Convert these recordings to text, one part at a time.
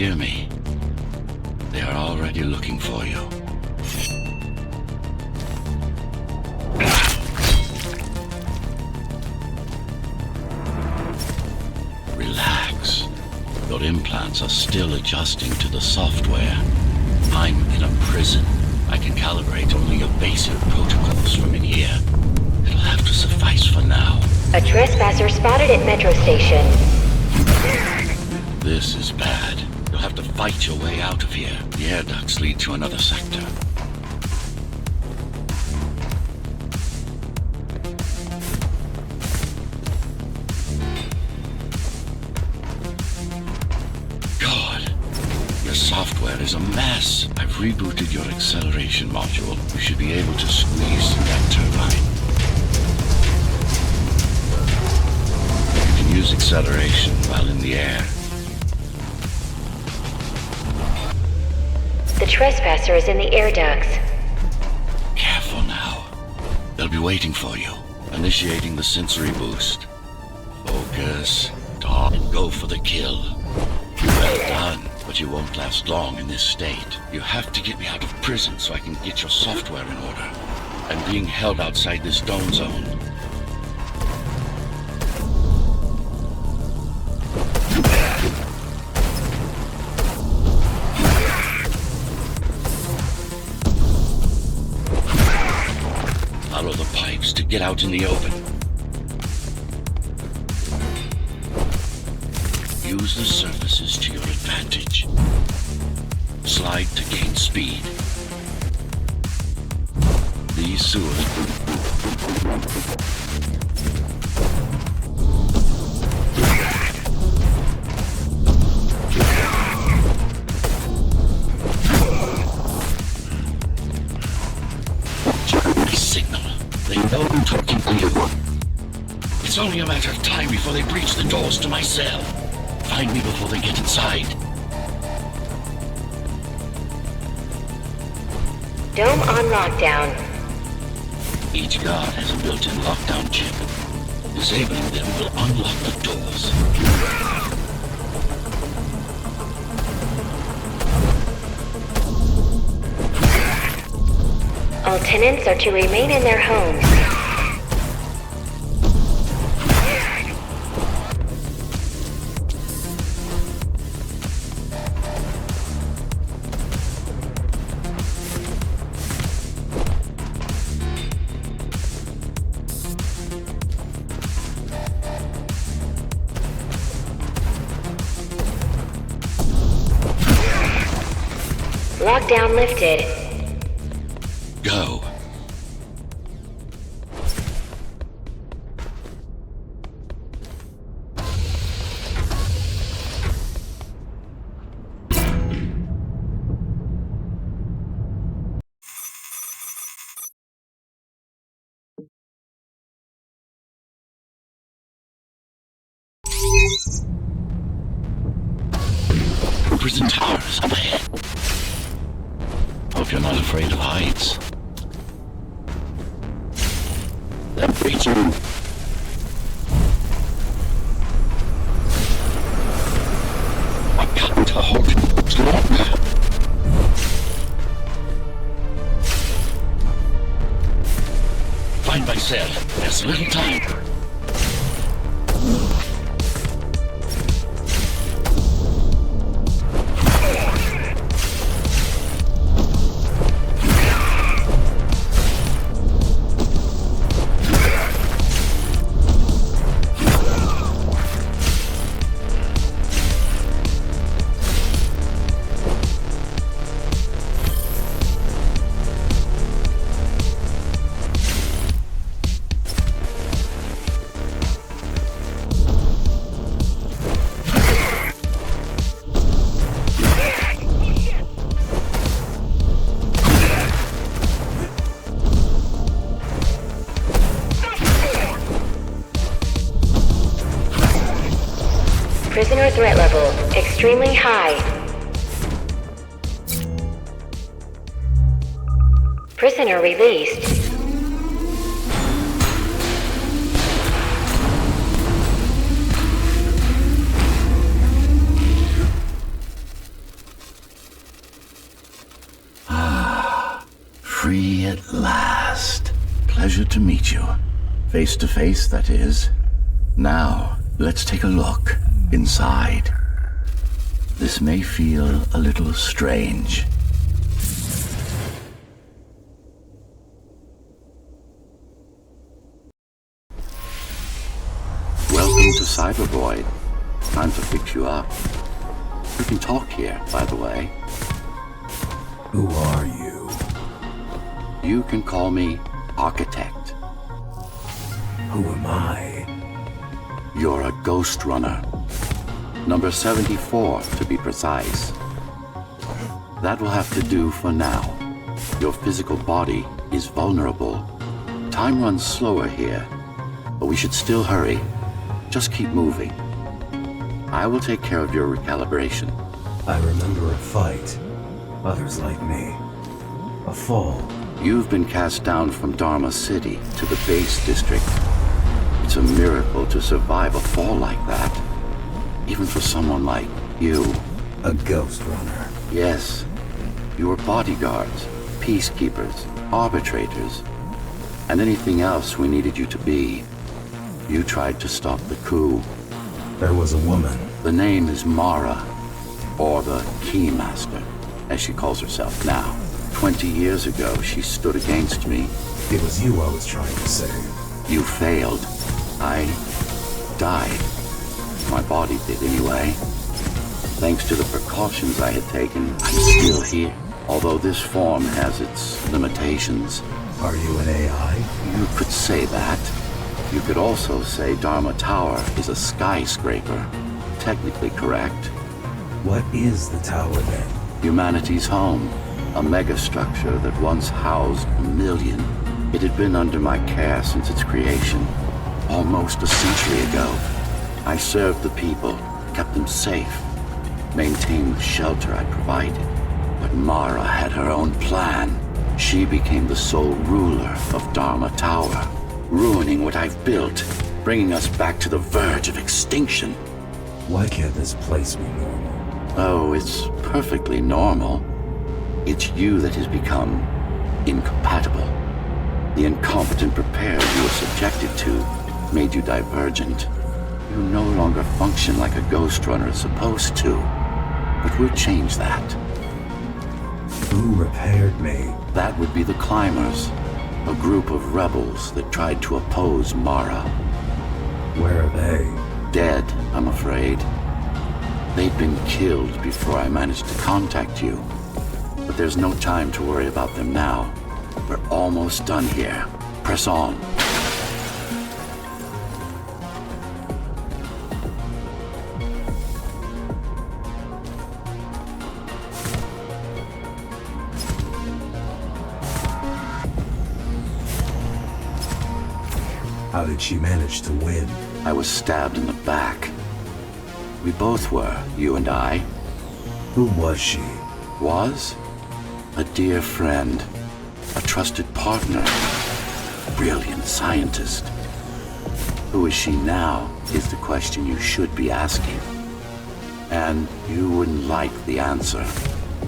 hear me? They are already looking for you. Relax. Your implants are still adjusting to the software. I'm in a prison. I can calibrate only your basic protocols from in here. It'll have to suffice for now. A trespasser spotted at Metro Station. This is bad. You'll have to fight your way out of here. The air ducts lead to another sector. God, your software is a mess. I've rebooted your acceleration module. You should be able to squeeze through that turbine. You can use acceleration while in the air. The trespasser is in the air ducts. Careful now. They'll be waiting for you. Initiating the sensory boost. Focus, talk, and go for the kill. Well done, but you won't last long in this state. You have to get me out of prison so I can get your software in order. I'm being held outside this dome zone. Follow the pipes to get out in the open. Use the surfaces to your advantage. Slide to gain speed. These sewers... signal. They know I'm talking to you. It's only a matter of time before they breach the doors to my cell. Find me before they get inside. Dome on lockdown. Each guard has a built-in lockdown chip. Disabling them will unlock the doors. All tenants are to remain in their homes. Lockdown lifted. Go. Prison towers up ahead. Hope you're not afraid of heights. That breach room. I've got to hold it longer. Find my cell. There's little time. Prisoner threat level extremely high. Prisoner released. Free at last. Pleasure to meet you. Face to face, that is. Now, let's take a look inside. This may feel a little strange. Welcome to Cybervoid. Time to fix you up. You can talk here, by the way. Who are you? You can call me Architect. Who am I? You're a GhostRunner. Number 74, to be precise. That will have to do for now. Your physical body is vulnerable. Time runs slower here, but we should still hurry. Just keep moving. I will take care of your recalibration. I remember a fight. Others like me. A fall. You've been cast down from Dharma City to the base district. It's a miracle to survive a fall like that. Even for someone like you. A GhostRunner. Yes. You were bodyguards, peacekeepers, arbitrators, and anything else we needed you to be. You tried to stop the coup. There was a woman. The name is Mara, or the Keymaster, as she calls herself now. 20 years ago, she stood against me. It was you I was trying to save. You failed. I died. My body did anyway. Thanks to the precautions I had taken, I'm still here. Although this form has its limitations. Are you an AI? You could say that. You could also say Dharma Tower is a skyscraper. Technically correct. What is the tower then? Humanity's home. A megastructure that once housed 1 million. It had been under my care since its creation. Almost a century ago. I served the people, kept them safe, maintained the shelter I provided. But Mara had her own plan. She became the sole ruler of Dharma Tower, ruining what I've built, bringing us back to the verge of extinction. Why can't this place be normal? Oh, it's perfectly normal. It's you that has become incompatible. The incompetent repair you were subjected to made you divergent. You no longer function like a GhostRunner is supposed to. But we'll change that. Who repaired me? That would be the Climbers, a group of rebels that tried to oppose Mara. Where are they? Dead, I'm afraid. They'd been killed before I managed to contact you. But there's no time to worry about them now. We're almost done here. Press on. How did she manage to win? I was stabbed in the back. We both were, you and I. Who was she? Was? A dear friend. A trusted partner. A brilliant scientist. Who is she now is the question you should be asking. And you wouldn't like the answer.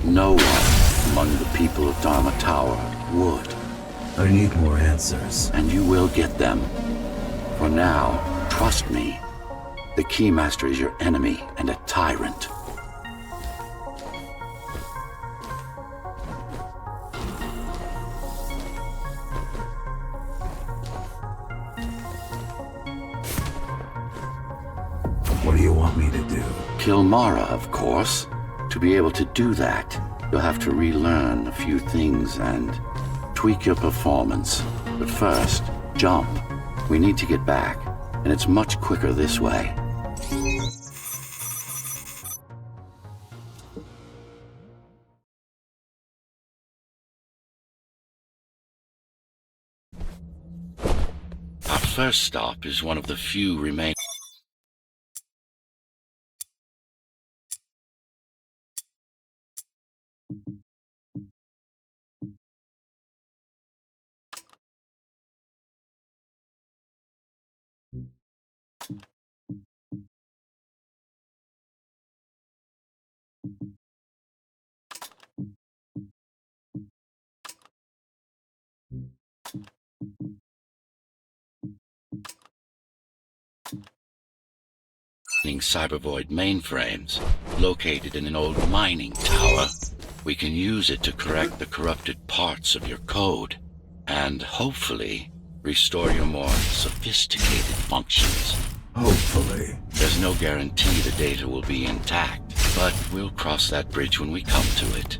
No one among the people of Dharma Tower would. I need more answers. And you will get them. For now, trust me. The Keymaster is your enemy and a tyrant. What do you want me to do? Kill Mara, of course. To be able to do that, you'll have to relearn a few things and tweak your performance. But first, jump. We need to get back, and it's much quicker this way. Our first stop is one of the few remaining. cybervoid mainframes located in an old mining tower. We can use it to correct the corrupted parts of your code and hopefully restore your more sophisticated functions. Hopefully. There's no guarantee the data will be intact, but we'll cross that bridge when we come to it.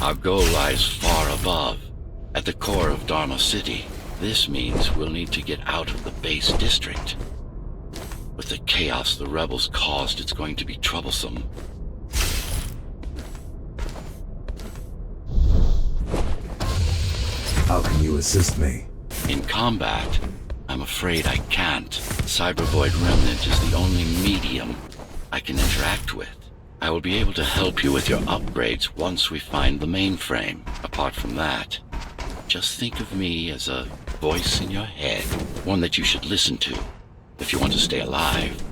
Our goal lies far above, at the core of Dharma City. This means we'll need to get out of the base district. With the chaos the rebels caused, it's going to be troublesome. How can you assist me? In combat, I'm afraid I can't. Cybervoid Remnant is the only medium I can interact with. I will be able to help you with your upgrades once we find the mainframe. Apart from that, just think of me as a voice in your head, one that you should listen to if you want to stay alive.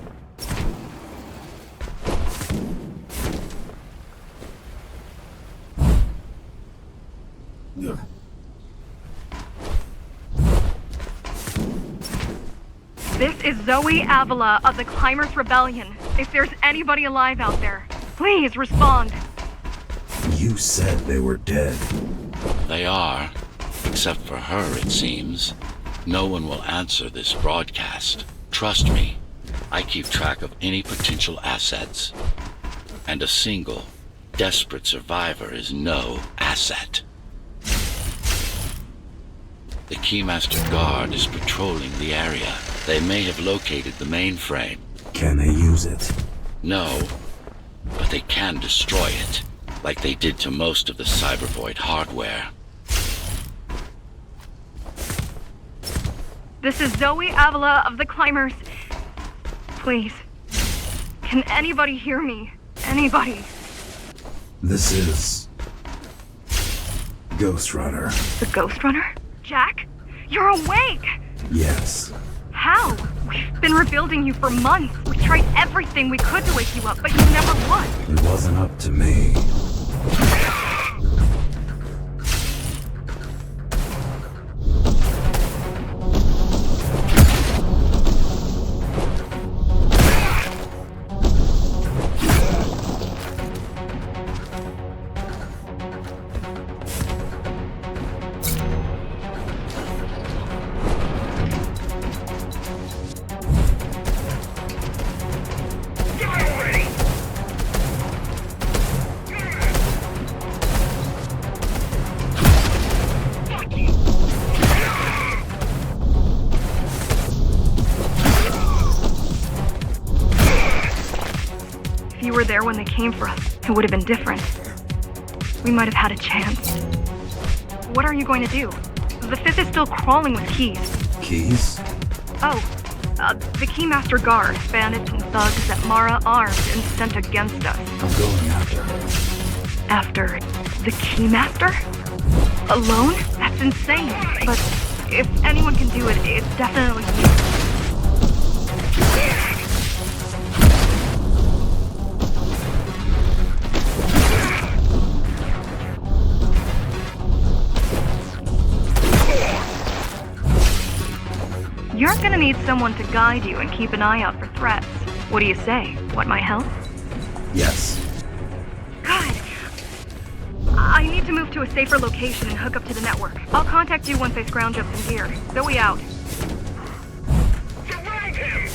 This is Zoe Avila of the Climbers Rebellion. If there's anybody alive out there, please respond. You said they were dead. They are, except for her, it seems. No one will answer this broadcast. Trust me, I keep track of any potential assets. And a single, desperate survivor is no asset. The Keymaster Guard is patrolling the area. They may have located the mainframe. Can they use it? No, but they can destroy it, like they did to most of the Cybervoid hardware. This is Zoe Avila of the Climbers. Please, can anybody hear me? Anybody? This is... GhostRunner. The GhostRunner? Jack? You're awake! Yes. How? We've been rebuilding you for months. We tried everything we could to wake you up, but you never would. It wasn't up to me. If you were there when they came for us, it would have been different. We might have had a chance. What are you going to do? The Fifth is still crawling with keys. Keys? Oh, the Keymaster Guard, bandits and thugs that Mara armed and sent against us. I'm going after her. After the Keymaster? Alone? That's insane. But if anyone can do it, it's definitely you. You're gonna need someone to guide you and keep an eye out for threats. What do you say? Want my help? Yes. God! I need to move to a safer location and hook up to the network. I'll contact you once I scrounge up some gear. Zoe out. Surround him!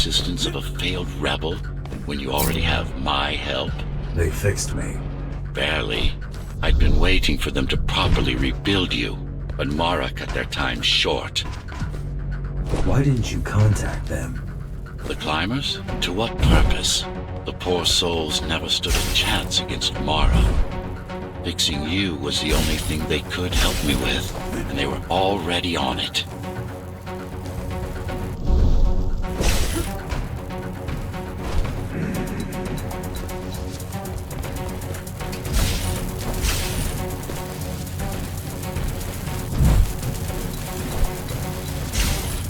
assistance of a failed rebel when you already have my help? They fixed me. Barely. I'd been waiting for them to properly rebuild you, but Mara cut their time short. Why didn't you contact them? The climbers? To what purpose? The poor souls never stood a chance against Mara. Fixing you was the only thing they could help me with, and they were already on it.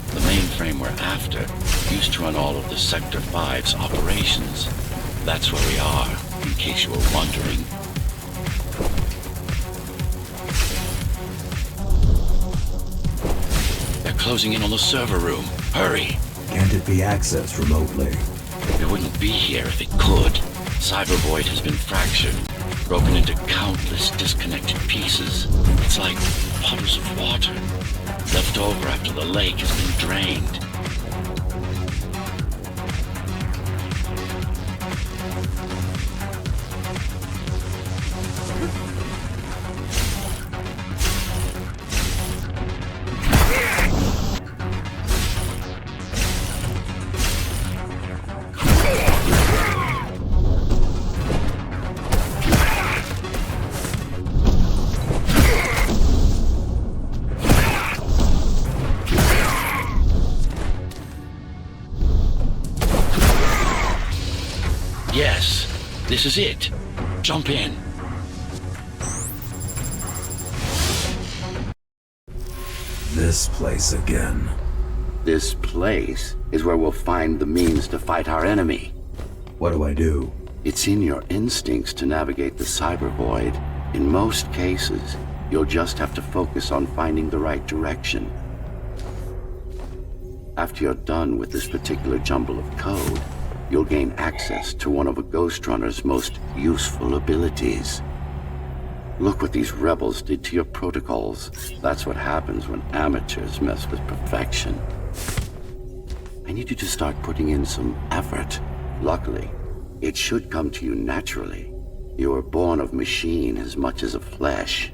The mainframe we're after used to run all of the Sector 5's operations. That's where we are, in case you were wondering. They're closing in on the server room. Hurry! Can't it be accessed remotely? It wouldn't be here if it could. Cybervoid has been fractured, broken into countless disconnected pieces. It's like puddles of water, left over after the lake has been drained. Yes, this is it. Jump in. This place again. This place is where we'll find the means to fight our enemy. What do I do? It's in your instincts to navigate the cyber void. In most cases, you'll just have to focus on finding the right direction. After you're done with this particular jumble of code, you'll gain access to one of a GhostRunner's most useful abilities. Look what these rebels did to your protocols. That's what happens when amateurs mess with perfection. I need you to start putting in some effort. Luckily, it should come to you naturally. You were born of machine as much as of flesh.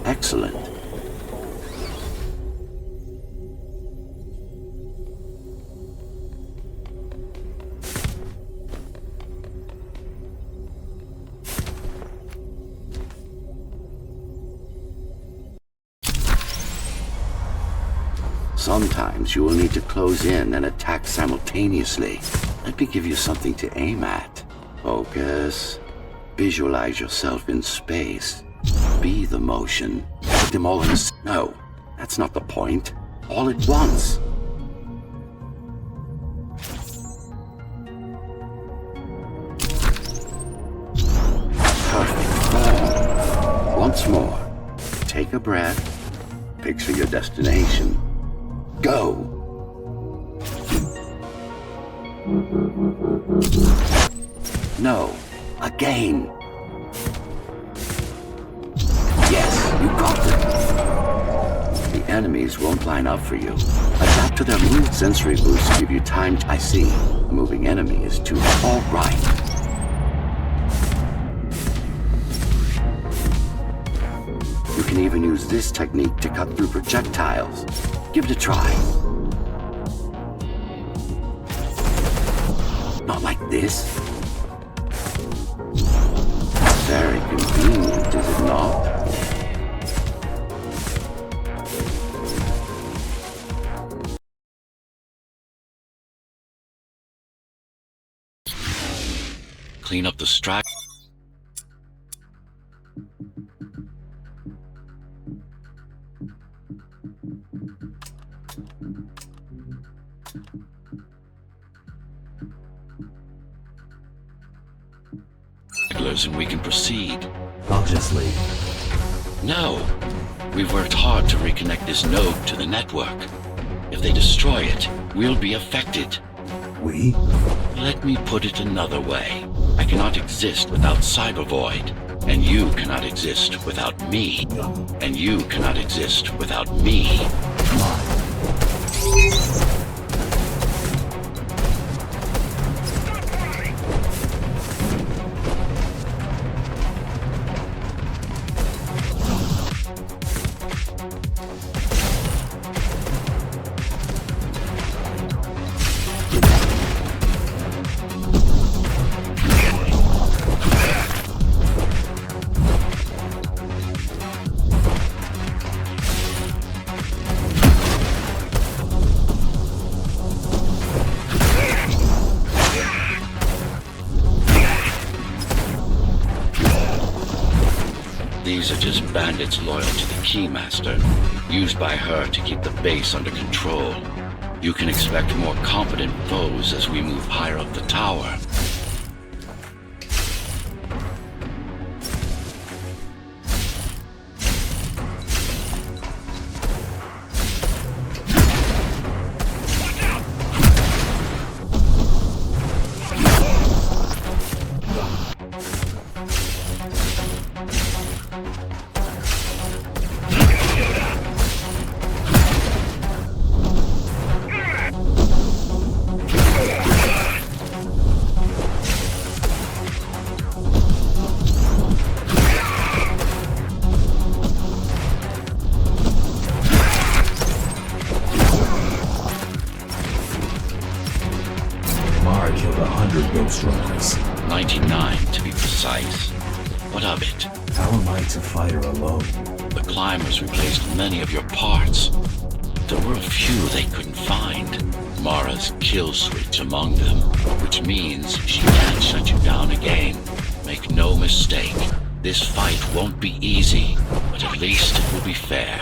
Excellent. Sometimes you will need to close in and attack simultaneously. Let me give you something to aim at. Focus. Visualize yourself in space. Be the motion. Put them all in a... No, that's not the point. All at once. Perfect form. Once more. Take a breath. Picture your destination. Go. No. Again. Yes, you got them. The enemies won't line up for you. Adapt to their mood sensory boost to give you time to... I see. A moving enemy is too... All right. You can even use this technique to cut through projectiles. Give it a try. Not like this. Very convenient, is it not? Clean up the strap. particulars and we can proceed. I'll just leave. No. We've worked hard to reconnect this node to the network. If they destroy it, we'll be affected. We? Let me put it another way. I cannot exist without Cybervoid. And you cannot exist without me. And you cannot exist without me. These are just bandits loyal to the Keymaster, used by her to keep the base under control. You can expect more competent foes as we move higher up the tower. Killed 100 GhostRunners. 99 to be precise. What of it? How am I to fight her alone? The climbers replaced many of your parts. There were a few they couldn't find. Mara's kill switch among them, which means she can't shut you down again. Make no mistake, this fight won't be easy, but at least it will be fair.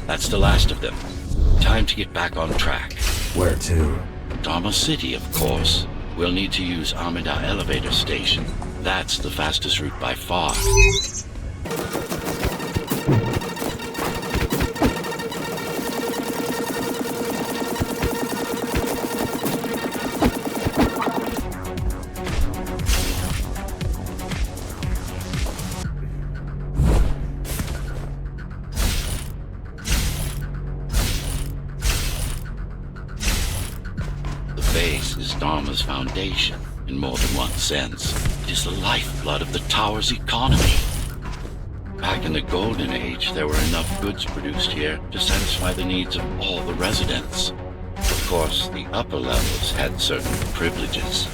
That's the last of them. Time to get back on track. Where to? Dharma City, of course. We'll need to use Amida Elevator Station. That's the fastest route by far. Base is Dharma's foundation, in more than one sense. It is the lifeblood of the tower's economy. Back in the Golden Age, there were enough goods produced here to satisfy the needs of all the residents. Of course, the upper levels had certain privileges.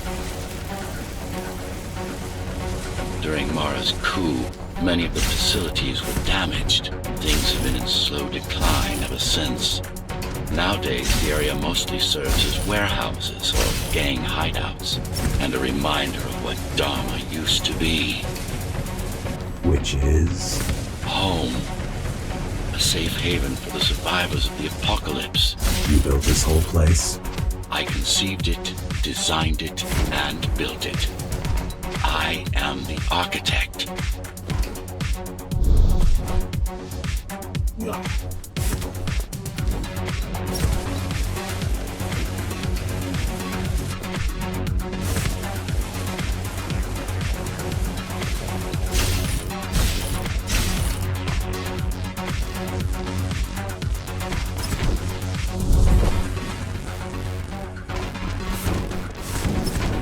During Mara's coup, many of the facilities were damaged. Things have been in slow decline ever since. Nowadays, the area mostly serves as warehouses or gang hideouts, and a reminder of what Dharma used to be. Which is? Home. A safe haven for the survivors of the apocalypse. You built this whole place? I conceived it, designed it, and built it. I am the architect.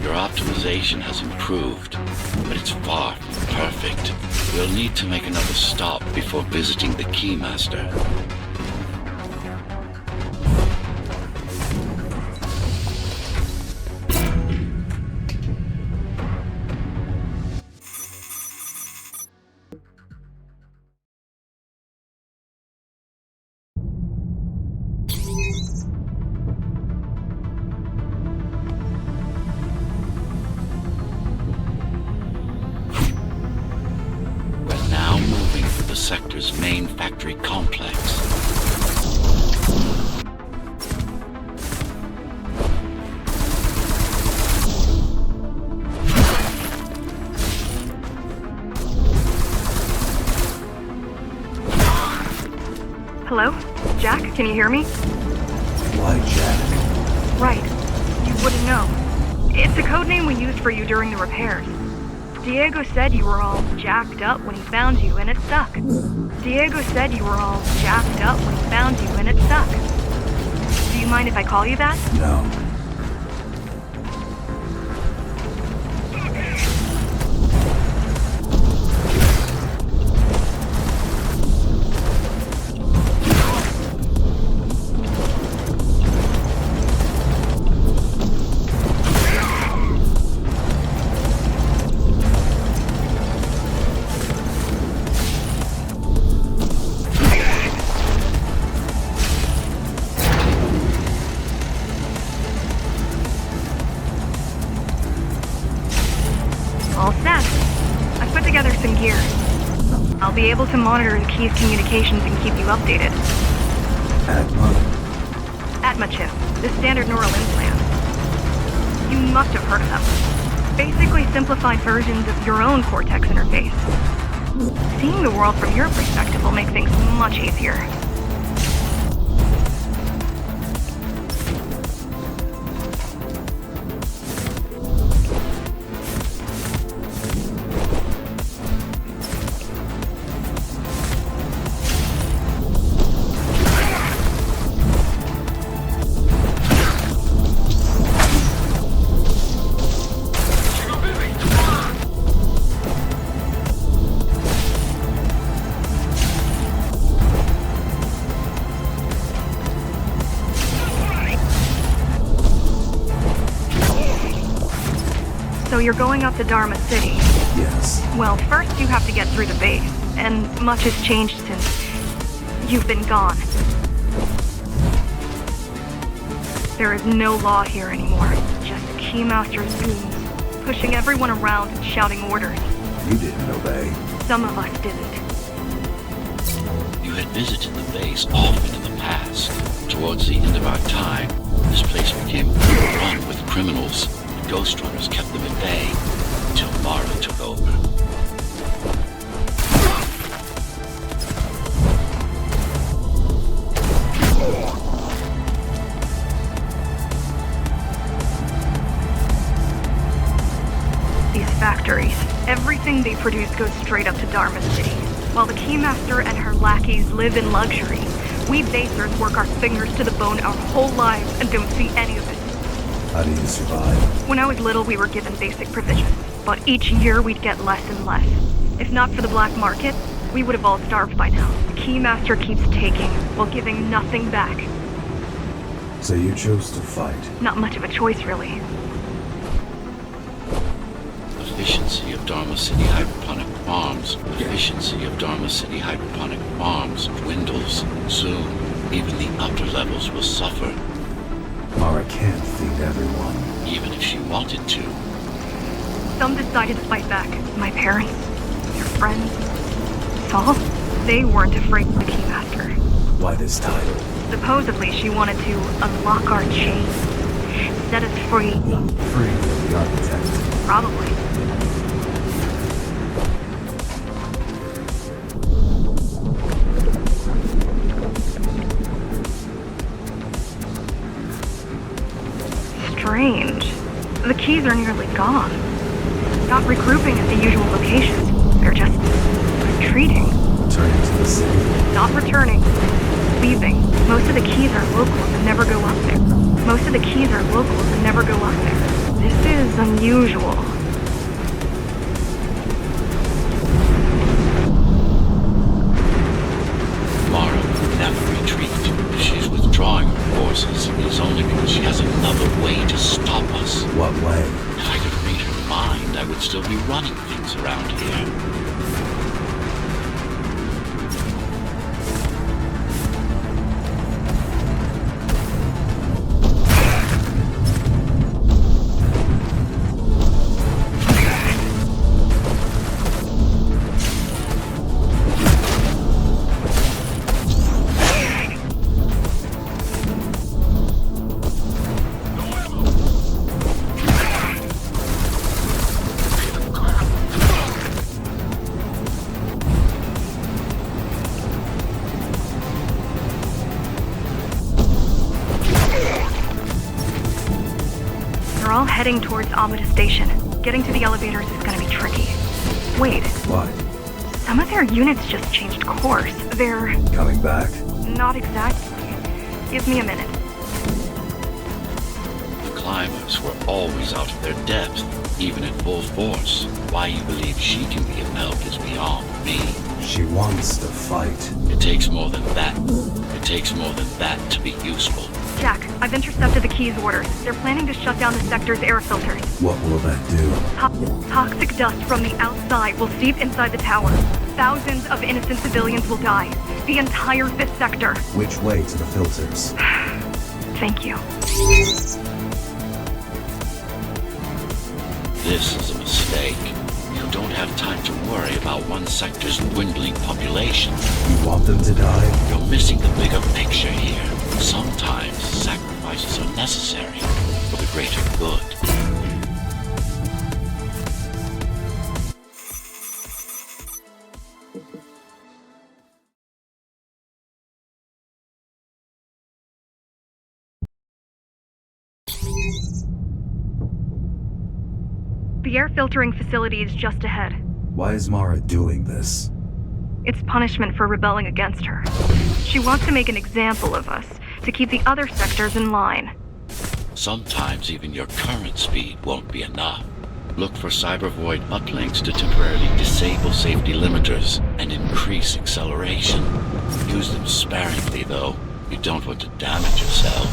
Your optimization has improved, but it's far from perfect. We'll need to make another stop before visiting the Keymaster. We're now moving through the sector's main factory complex. Hello? Jack, can you hear me? Why Jack? Right. You wouldn't know. It's a code name we used for you during the repairs. Diego said you were all jacked up when he found you, and it stuck. Diego said you were all jacked up when he found you, and it stuck. Do you mind if I call you that? No. All set. I've put together some gear. I'll be able to monitor the key's communications and keep you updated. Atma? Atma chip, the standard neural implant. You must have heard of them. Basically simplified versions of your own Cortex interface. Seeing the world from your perspective will make things much easier. So you're going up to Dharma City. Yes. Well, first you have to get through the base, and much has changed since you've been gone. There is no law here anymore, just Keymaster's goons, pushing everyone around and shouting orders. You didn't obey. Some of us didn't. You had visited the base often in the past. Towards the end of our time, this place became overrun with criminals. GhostRunners kept them at bay until Mara took over. These factories, everything they produce goes straight up to Dharma City. While the Keymaster and her lackeys live in luxury, we basers work our fingers to the bone our whole lives and don't see any of it. How do you survive? When I was little, we were given basic provisions, but each year we'd get less and less. If not for the black market, we would have all starved by now. The Keymaster keeps taking, while giving nothing back. So you chose to fight. Not much of a choice, really. Efficiency of Dharma City hydroponic farms. Efficiency of Dharma City hydroponic farms dwindles. Soon, even the upper levels will suffer. Mara can't feed everyone. Even if she wanted to. Some decided to fight back. My parents, your friends, Saul, they weren't afraid of the Keymaster. Why this title? Supposedly she wanted to unlock our chains, set us free. Free of the architect. Probably. Strange. The keys are nearly gone. Not regrouping at the usual locations. They're just retreating. Turning to to the city? Not returning. Leaving. Most of the keys are locals and never go up there. Most of the keys are locals and never go up there. This is unusual. Mara will never retreat. If she's withdrawing her forces, it is only because she has another way to stop us. What way? If I could read her mind, I would still be running things around here. They're all heading towards Amida Station. Getting to the elevators is gonna be tricky. Wait, What? some of their units just changed course. They're... Coming back? not exactly. Give me a minute. The climbers were always out of their depth, even at full force. Why you believe she can be of help is beyond me. She wants to fight. It takes more than that. It takes more than that to be useful. Jack, I've intercepted the Key's orders. They're planning to shut down the sector's air filters. What will that do? Toxic dust from the outside will seep inside the tower. Thousands of innocent civilians will die. The entire 5th sector. Which way to the filters? Thank you. This is a mistake. You don't have time to worry about one sector's dwindling population. You want them to die? You're missing the bigger picture here. Sometimes sacrifices are necessary for the greater good. The air filtering facility is just ahead. Why is Mara doing this? It's punishment for rebelling against her. She wants to make an example of us, to keep the other sectors in line. Sometimes even your current speed won't be enough. Look for cybervoid uplinks to temporarily disable safety limiters and increase acceleration. Use them sparingly, though. You don't want to damage yourself.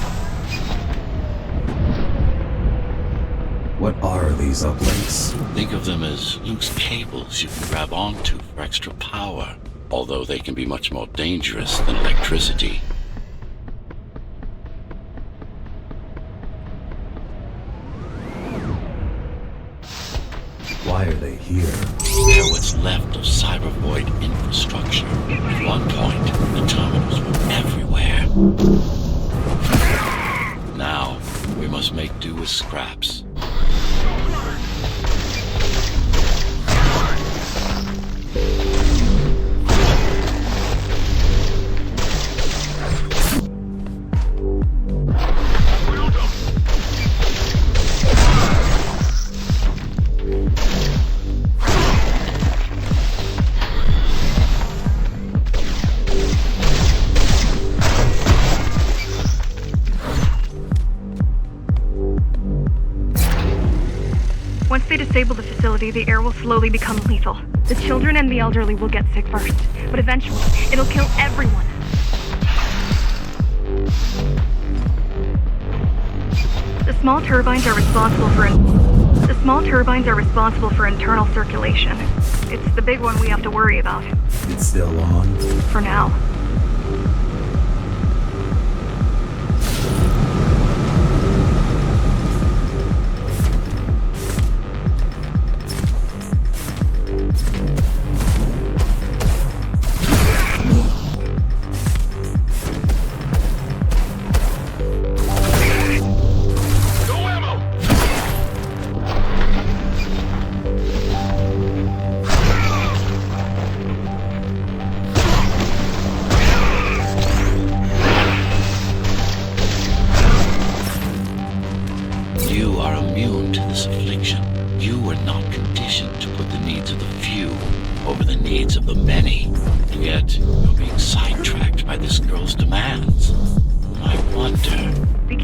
What are these uplinks? Think of them as loose cables you can grab onto for extra power, although they can be much more dangerous than electricity. Why are they here? They're what's left of cybervoid infrastructure. At one point, the terminals were everywhere. Now, we must make do with scraps. Once they disable the facility, the air will slowly become lethal. The children and the elderly will get sick first, but eventually, it'll kill everyone. The small turbines are responsible for internal circulation. It's the big one we have to worry about. It's still on? For now.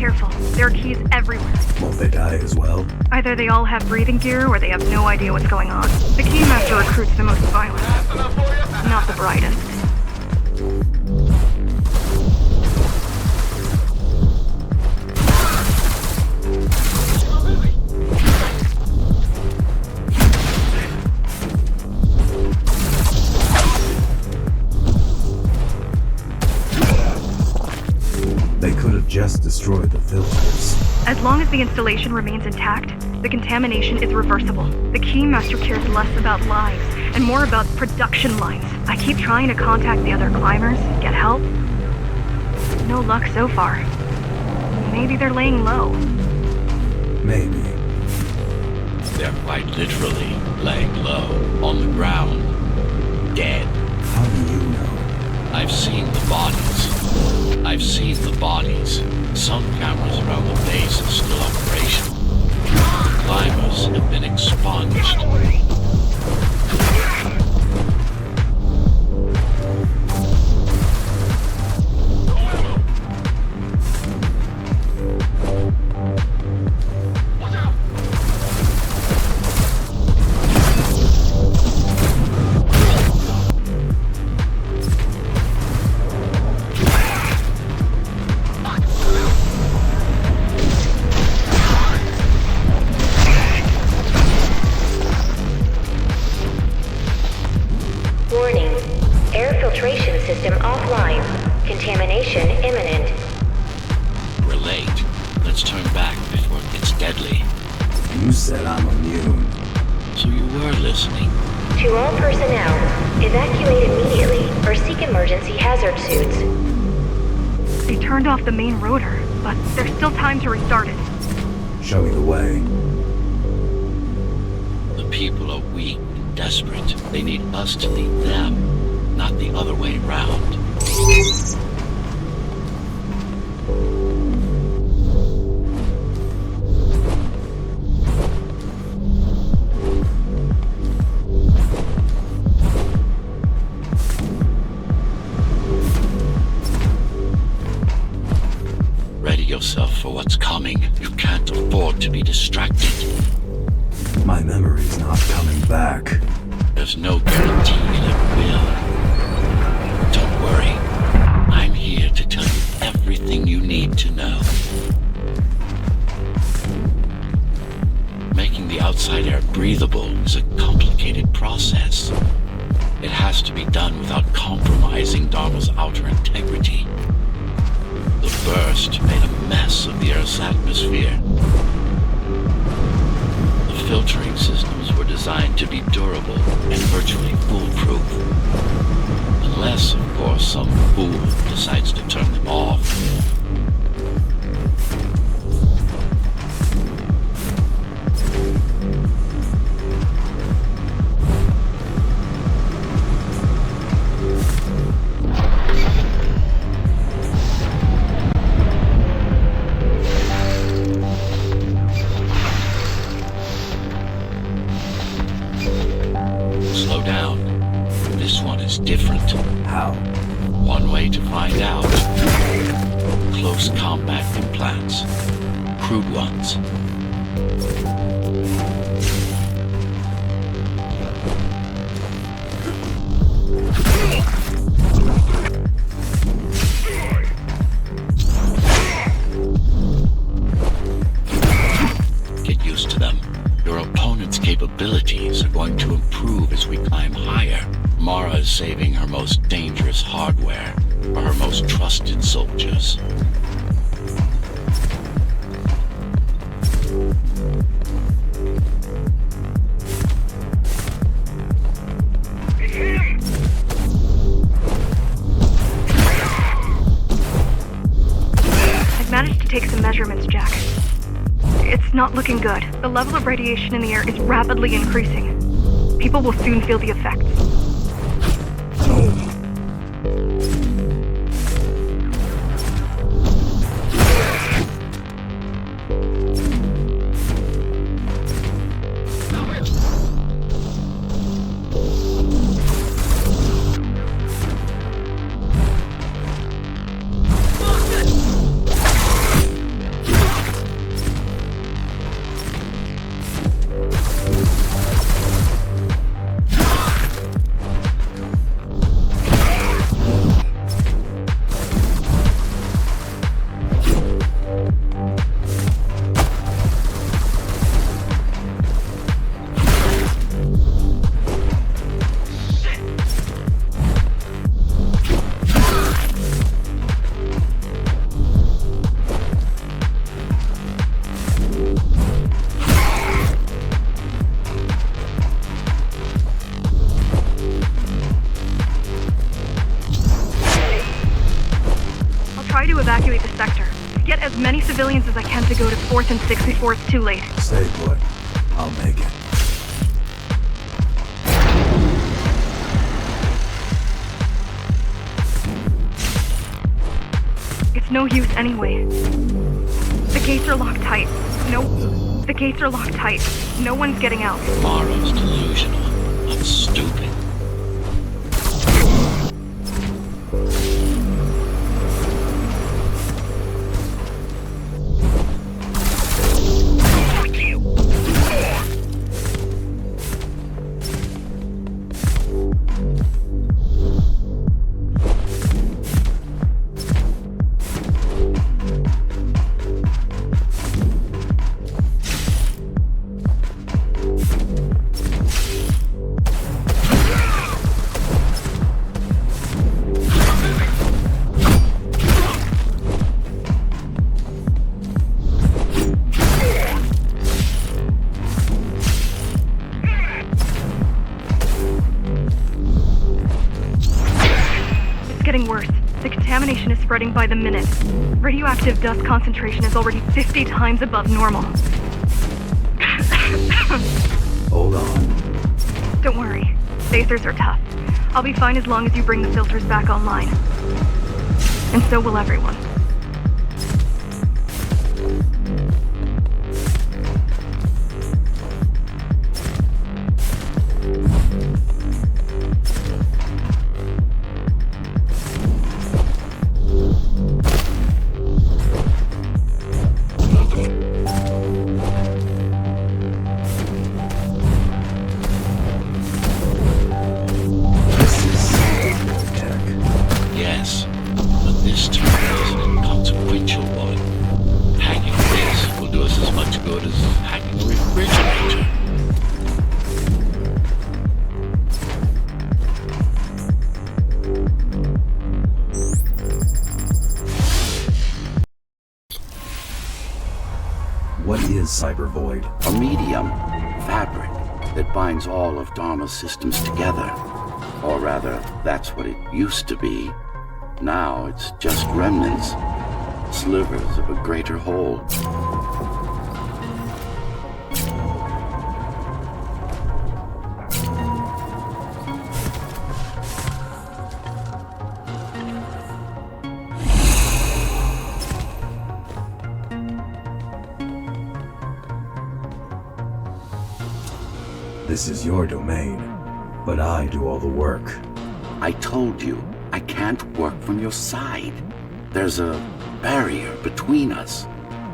careful. There are keys everywhere. Won't they die as well? Either they all have breathing gear or they have no idea what's going on. The Keymaster recruits the most violent, not the brightest. They could have just destroyed the filters. As long as the installation remains intact, the contamination is reversible. The Keymaster cares less about lives and more about production lines. I keep trying to contact the other climbers, get help. No luck so far. Maybe they're laying low. Maybe. They're quite literally laying low, on the ground, dead. How do you know? I've seen the bodies. I've seen the bodies. Some cameras around the base are still operational. The climbers have been expunged. Warning. Air filtration system offline. Contamination imminent. We're late. Let's turn back before it gets deadly. You said I'm immune. So you were listening. To all personnel, evacuate immediately or seek emergency hazard suits. They turned off the main rotor, but there's still time to restart it. Show me the way. The people are weak and desperate. They need us to lead them, not the other way around. Ready yourself for what's coming. You can't afford to be distracted. My memory's not coming back. There's no guarantee that it will. Don't worry. I'm here to tell you everything you need to know. Making the outside air breathable is a complicated process. It has to be done without compromising Dharma's outer integrity. The burst made a mess of the Earth's atmosphere. The filtering systems were designed to be durable and virtually foolproof. Unless, of course, some fool decides to turn them off. Slow down. This one is different. How? One way to find out. Close combat implants. Crude ones. Get used to them. Your opponent's capabilities are going to improve as we climb higher. Mara is saving her most dangerous hardware for her most trusted soldiers. I've managed to take some measurements, Jack. It's not looking good. The level of radiation in the air is rapidly increasing. People will soon feel the effects. to evacuate the sector. Get as many civilians as I can to go to 4th and 6th before it's too late. Stay put. I'll make it. It's no use anyway. The gates are locked tight. The gates are locked tight. No one's getting out. Morrow's delusional. I'm stupid. Worse. The contamination is spreading by the minute. Radioactive dust concentration is already 50 times above normal. Hold on. Don't worry. Phasers are tough. I'll be fine as long as you bring the filters back online. And so will everyone. What is Cyber Void? A medium, fabric, that binds all of Dharma's systems together. Or rather, that's what it used to be. Now it's just remnants, slivers of a greater whole. This is your domain, but I do all the work. I told you, I can't work from your side. There's a barrier between us,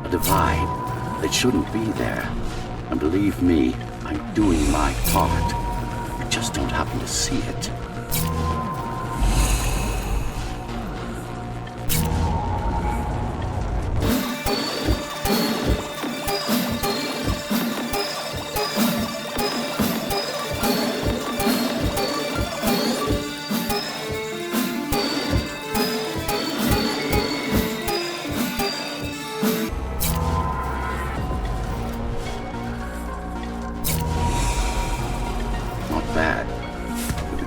a divide that shouldn't be there. And believe me, I'm doing my part. You just don't happen to see it.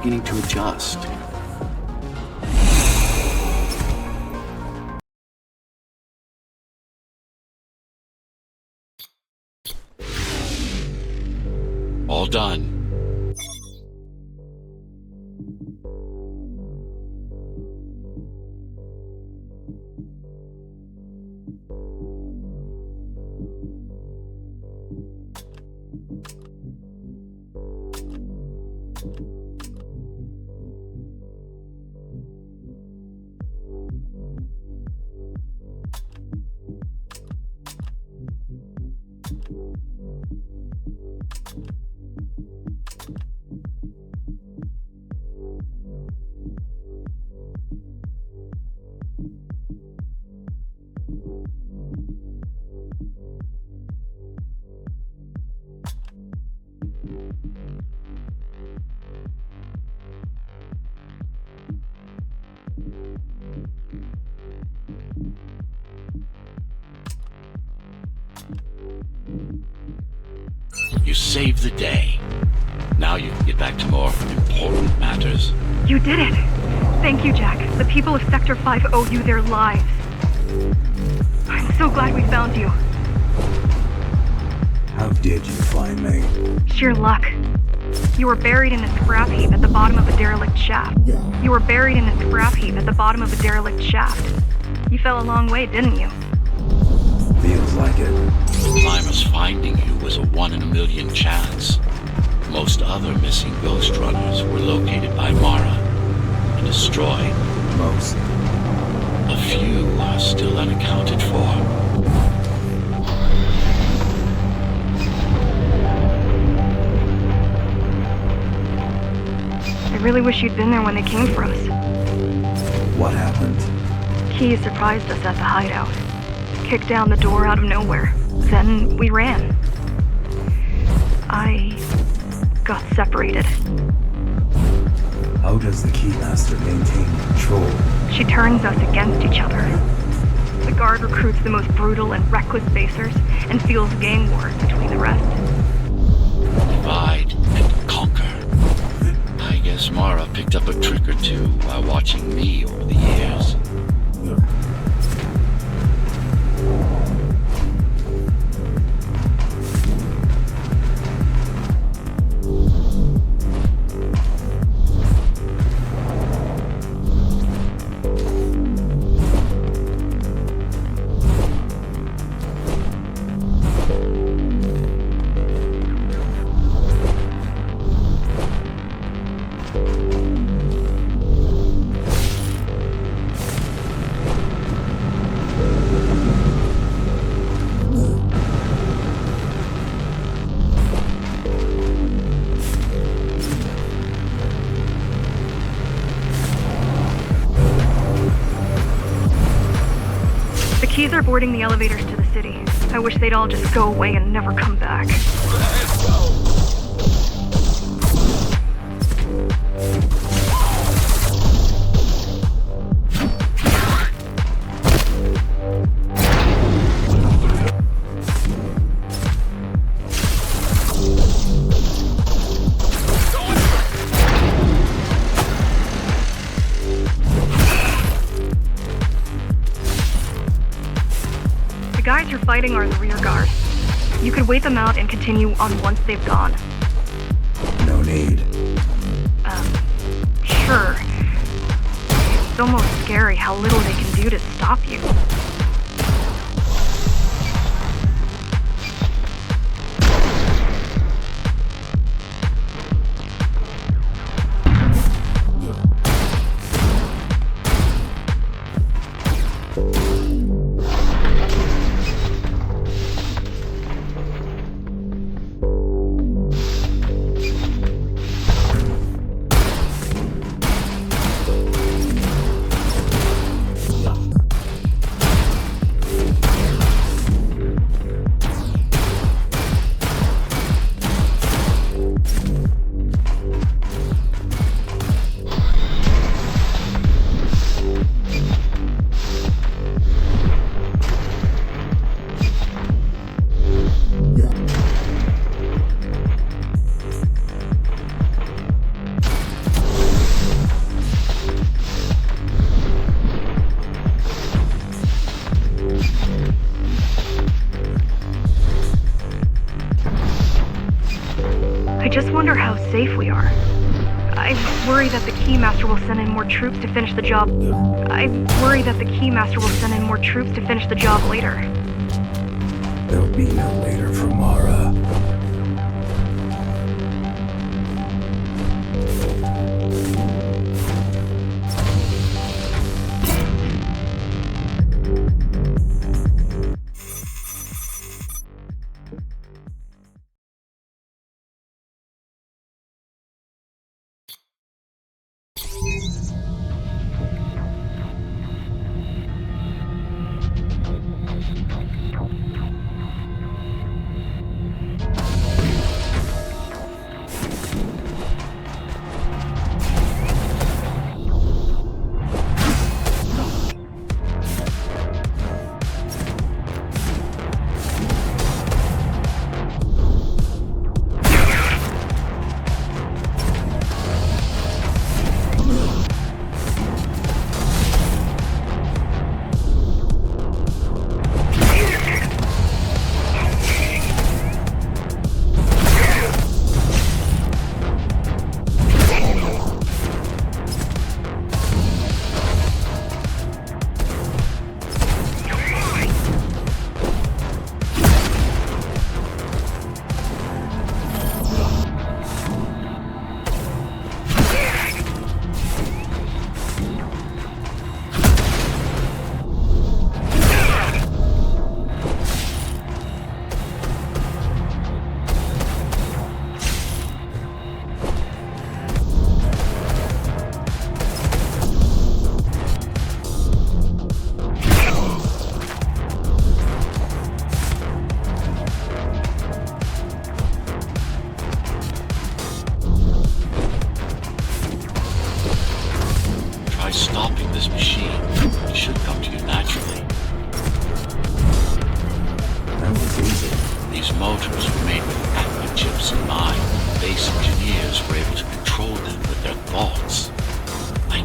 Beginning to adjust. All done. You saved the day. Now you can get back to more important matters. You did it! Thank you, Jack. The people of Sector 5 owe you their lives. so glad we found you. How did you find me? Sheer luck. You were buried in a scrap heap at the bottom of a derelict shaft. You were buried in a scrap heap at the bottom of a derelict shaft. You fell a long way, didn't you? Feels like it. Climbers finding you was a 1 in a million chance. Most other missing Ghost Runners were located by Mara and destroyed. Most. A few are still unaccounted for. I really wish you'd been there when they came for us. What happened? Key surprised us at the hideout. Kicked down the door out of nowhere. Then we ran. I got separated. How does the Keymaster maintain control? She turns us against each other. The guard recruits the most brutal and reckless basers and fuels gang wars between the rest. Divide and conquer. I guess Mara picked up a trick or two while watching me over the years. Keys are boarding the elevators to the city. I wish they'd all just go away and never come back. The guys you're fighting are the rear guard. You could wait them out and continue on once they've gone. No need. Sure. It's almost scary how little they can do to stop you. I just wonder how safe we are. I worry that the Keymaster will send in more troops to finish the job. I worry that the Keymaster will send in more troops to finish the job later. There'll be no later for Mara.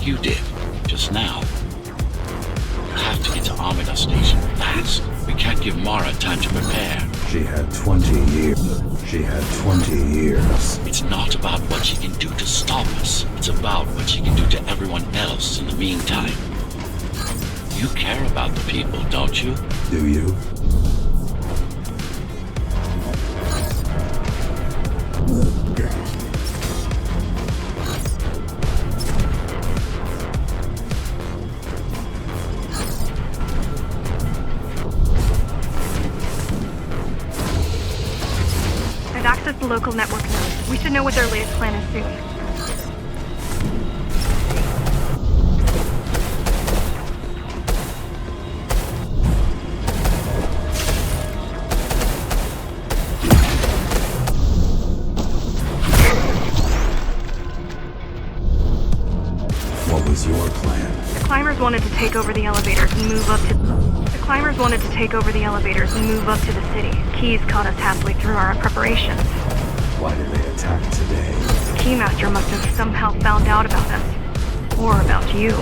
like you did, just now. You have to get to Amida Station fast. We can't give Mara time to prepare. She had 20 years. She had 20 years. It's not about what she can do to stop us. It's about what she can do to everyone else in the meantime. You care about the people, don't you? Do you? I've accessed the local network node. We should know what their latest plan is soon. What was your plan? The climbers wanted to take over the elevators and move up to... The climbers wanted to take over the elevators and move up to the city. Keys caught us halfway through our preparations. Why did they attack today? The Keymaster must have somehow found out about us. Or about you.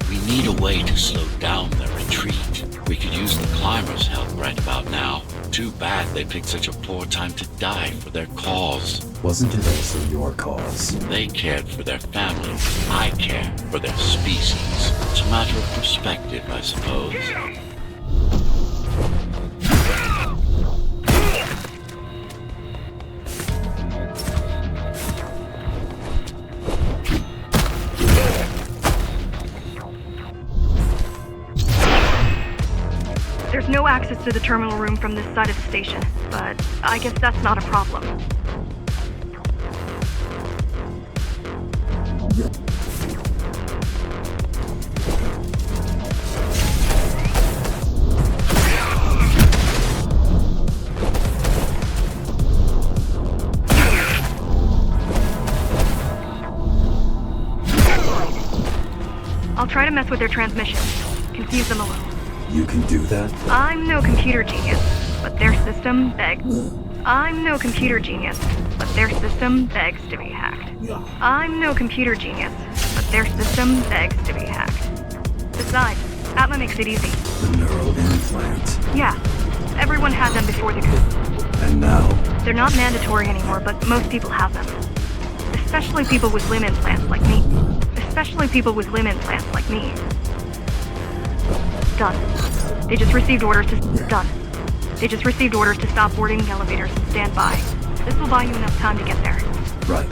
We need a way to slow down their retreat. We could use the climbers' help right about now. Too bad they picked such a poor time to die for their cause. Wasn't it also your cause? They cared for their families. I care for their species. It's a matter of perspective, I suppose. There's no access to the terminal room from this side of the station, but I guess that's not a problem. I'll try to mess with their transmissions, confuse them a little. You can do that? I'm no computer genius, but their system begs. I'm no computer genius, but their system begs to be hacked. I'm no computer genius, but their system begs to be hacked. Besides, Atma makes it easy. The neural implant. Yeah, everyone had them before the coup. And now? They're not mandatory anymore, but most people have them. Especially people with limb implants like me. Especially people with limb implants like me. Done. They just received orders to... Done. They just received orders to stop boarding the elevators and stand by. This will buy you enough time to get there. Right.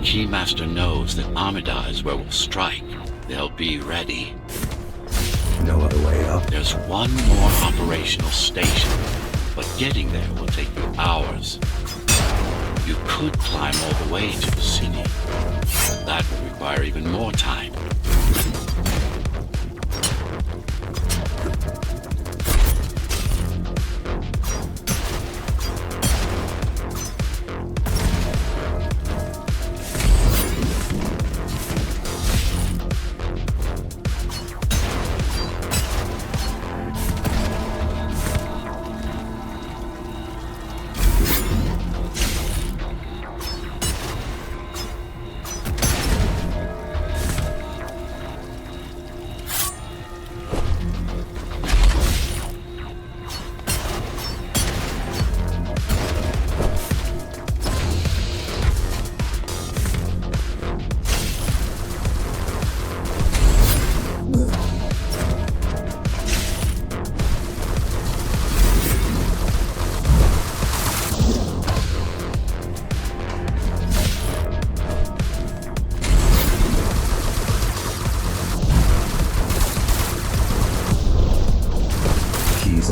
Keymaster knows that Amida is where we'll strike. They'll be ready. No other way up? There's one more operational station, but getting there will take you hours. You could climb all the way to the city. That would require even more time.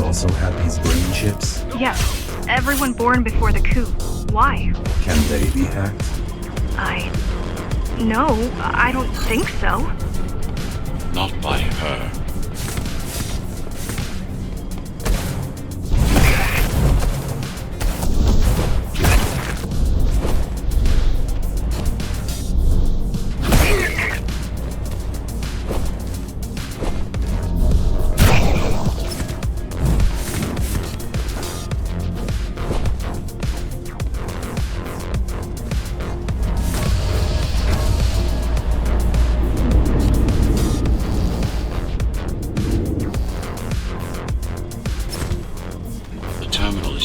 Also have these brain chips? Yes, everyone born before the coup. Why? Can they be hacked? No, I don't think so. Not by her.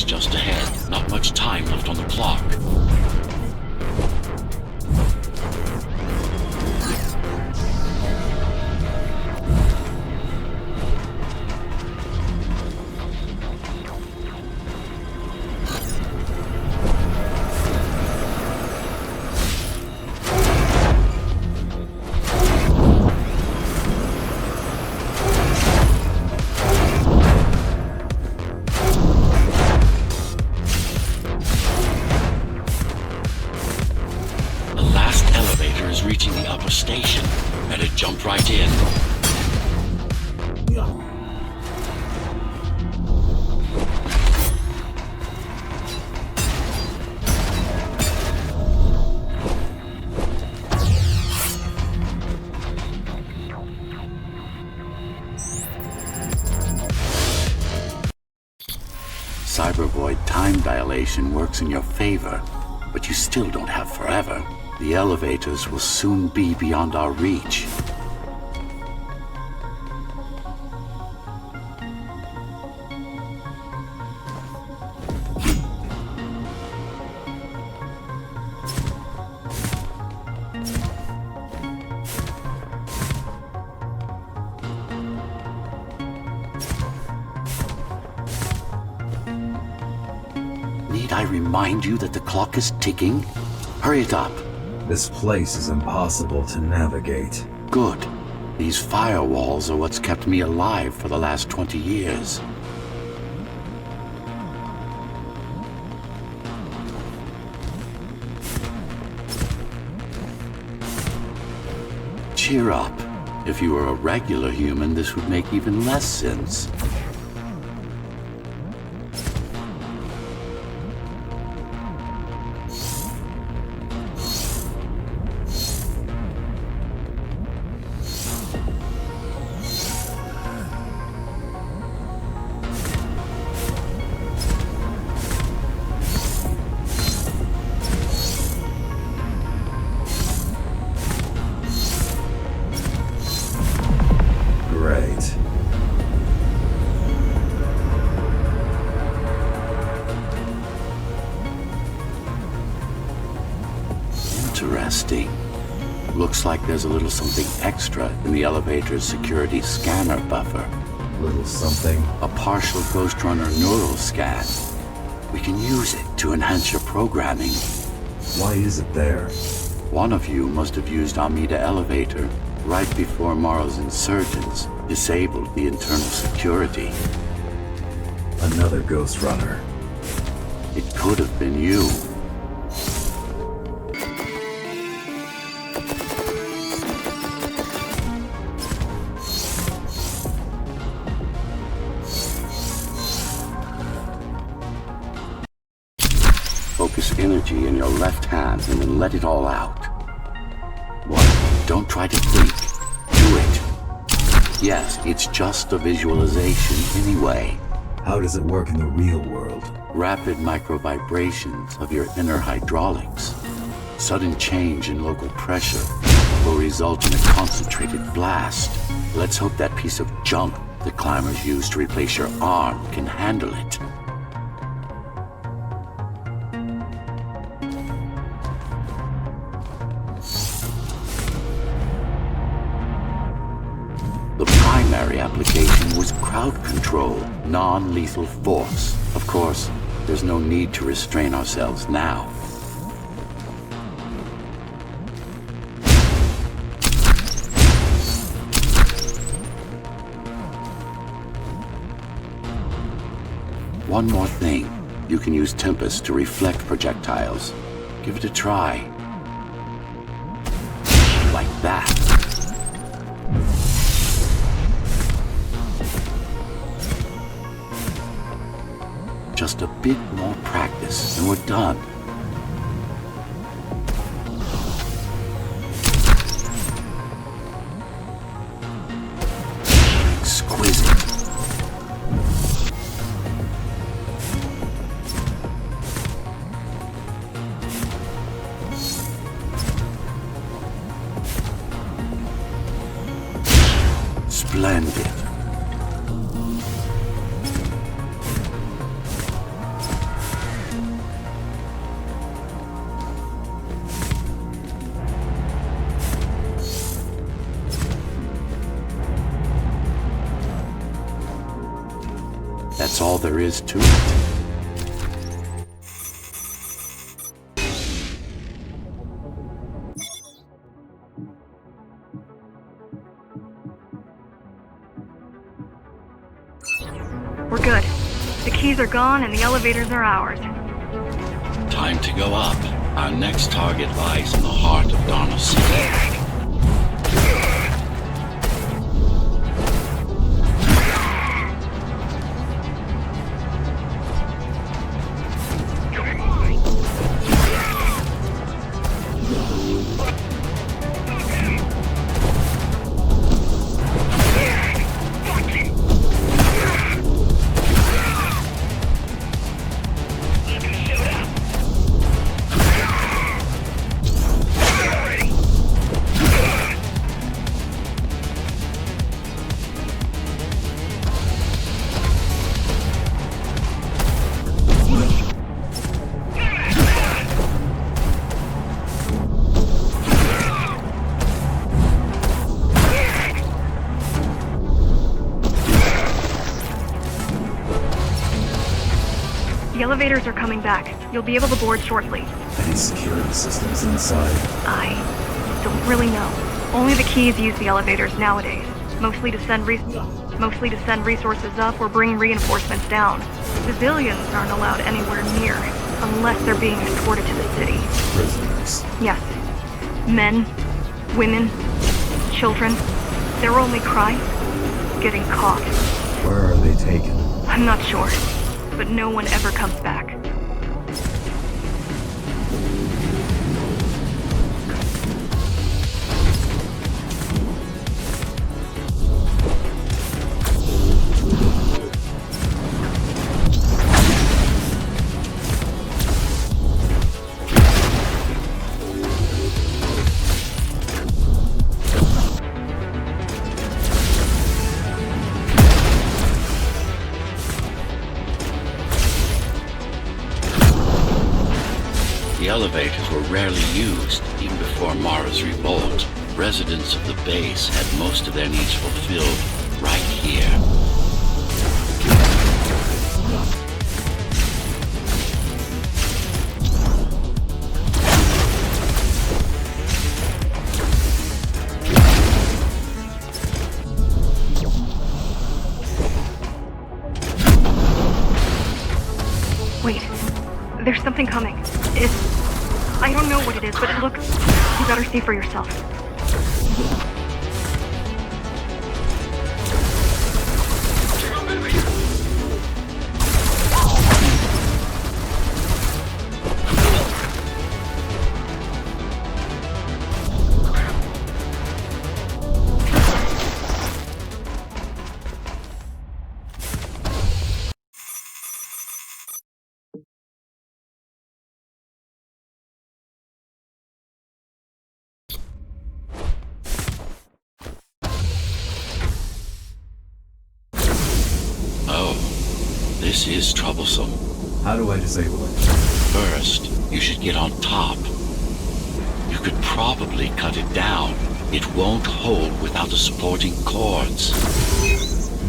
Just ahead. Not much time left on the clock. Reaching the upper station. Better jump right in. Cybervoid time dilation works in your favor, but you still don't have forever. The elevators will soon be beyond our reach. Need I remind you that the clock is ticking? Hurry it up. This place is impossible to navigate. Good. These firewalls are what's kept me alive for the last 20 years. Cheer up. If you were a regular human, this would make even less sense. Great. Interesting. Looks like there's a little something extra in the elevator's security scanner buffer. Little something. A partial GhostRunner neural scan. We can use it to enhance your programming. Why is it there? One of you must have used Amida Elevator. right before Morrow's insurgents disabled the internal security. Another GhostRunner. It could have been you. Focus energy in your left hand and then let it all out. What? Don't try to think. Do it. Yes, it's just a visualization anyway. How does it work in the real world? Rapid microvibrations of your inner hydraulics. Sudden change in local pressure will result in a concentrated blast. Let's hope that piece of junk the climbers use to replace your arm can handle it. The primary application was crowd control, non-lethal force. Of course, there's no need to restrain ourselves now. One more thing. You can use Tempest to reflect projectiles. Give it a try. Like that. Just a bit more practice and we're done. Exquisite. Splendid. That's all there is to it. We're good. The keys are gone and the elevators are ours. Time to go up. Our next target lies in the heart of Darnell City. The elevators are coming back. You'll be able to board shortly. Any security systems inside? I don't really know. Only the keys use the elevators nowadays. Mostly to send resources up or bring reinforcements down. Civilians aren't allowed anywhere near, unless they're being escorted to the city. Prisoners. Yes. Men, women, children. Their only crime? Getting caught. Where are they taken? I'm not sure, but no one ever comes back. The elevators were rarely used, even before Mara's revolt. Residents of the base had most of their needs fulfilled right here. Wait, there's something coming. I don't know what it is, but it looks... You better see for yourself. This is troublesome. How do I disable it? First, you should get on top. You could probably cut it down. It won't hold without the supporting cords.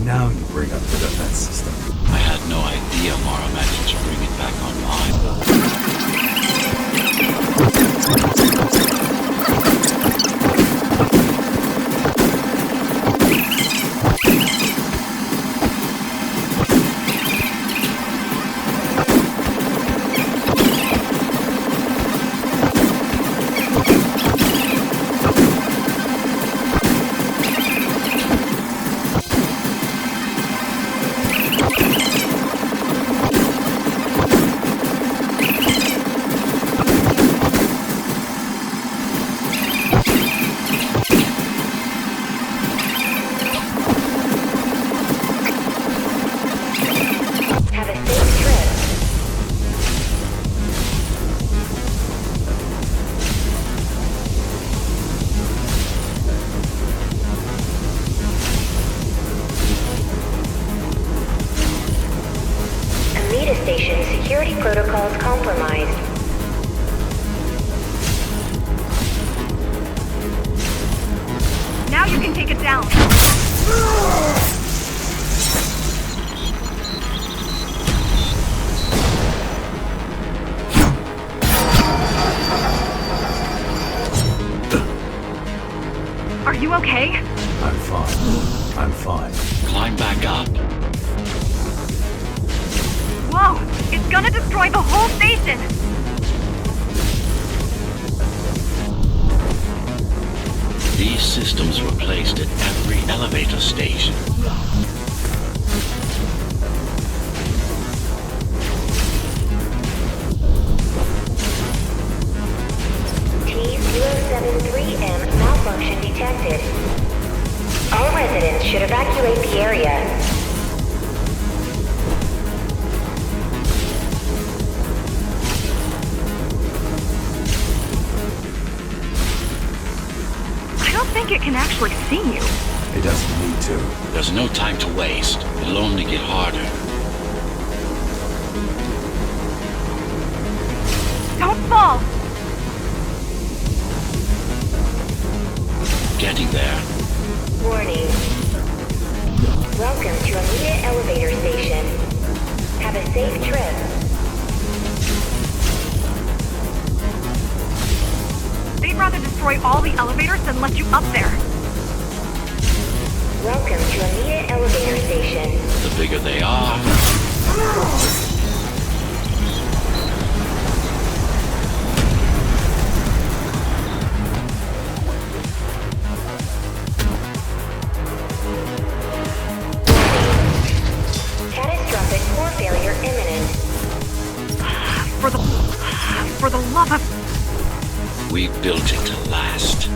Now you bring up the defense system. I had no idea Mara managed to bring it back online. Have a safe trip. Amita Station security protocols compromised. Now you can take it down. Are you okay? I'm fine. I'm fine. Climb back up. Whoa! It's gonna destroy the whole station! These systems were placed at every elevator station. T-073M malfunction detected. All residents should evacuate the area. I don't think it can actually see you. It doesn't need to. There's no time to waste. It'll only get harder. Don't fall! Getting there. Warning. Welcome to Amita Elevator Station. Have a safe trip. They'd rather destroy all the elevators than let you up there. Welcome to Amita Elevator Station. The bigger they are, Catastrophic core failure imminent. For the love of... we built it to last.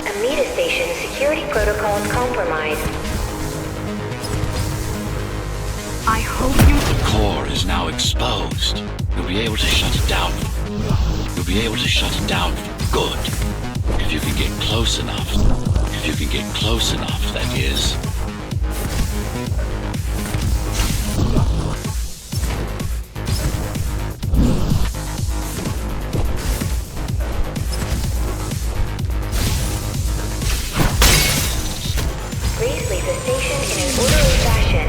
Amita Station security protocols compromised. I hope you... The core is now exposed. You'll be able to shut it down. You'll be able to shut it down for good. If you can get close enough. If you can get close enough, that is. Please leave the station in an orderly fashion.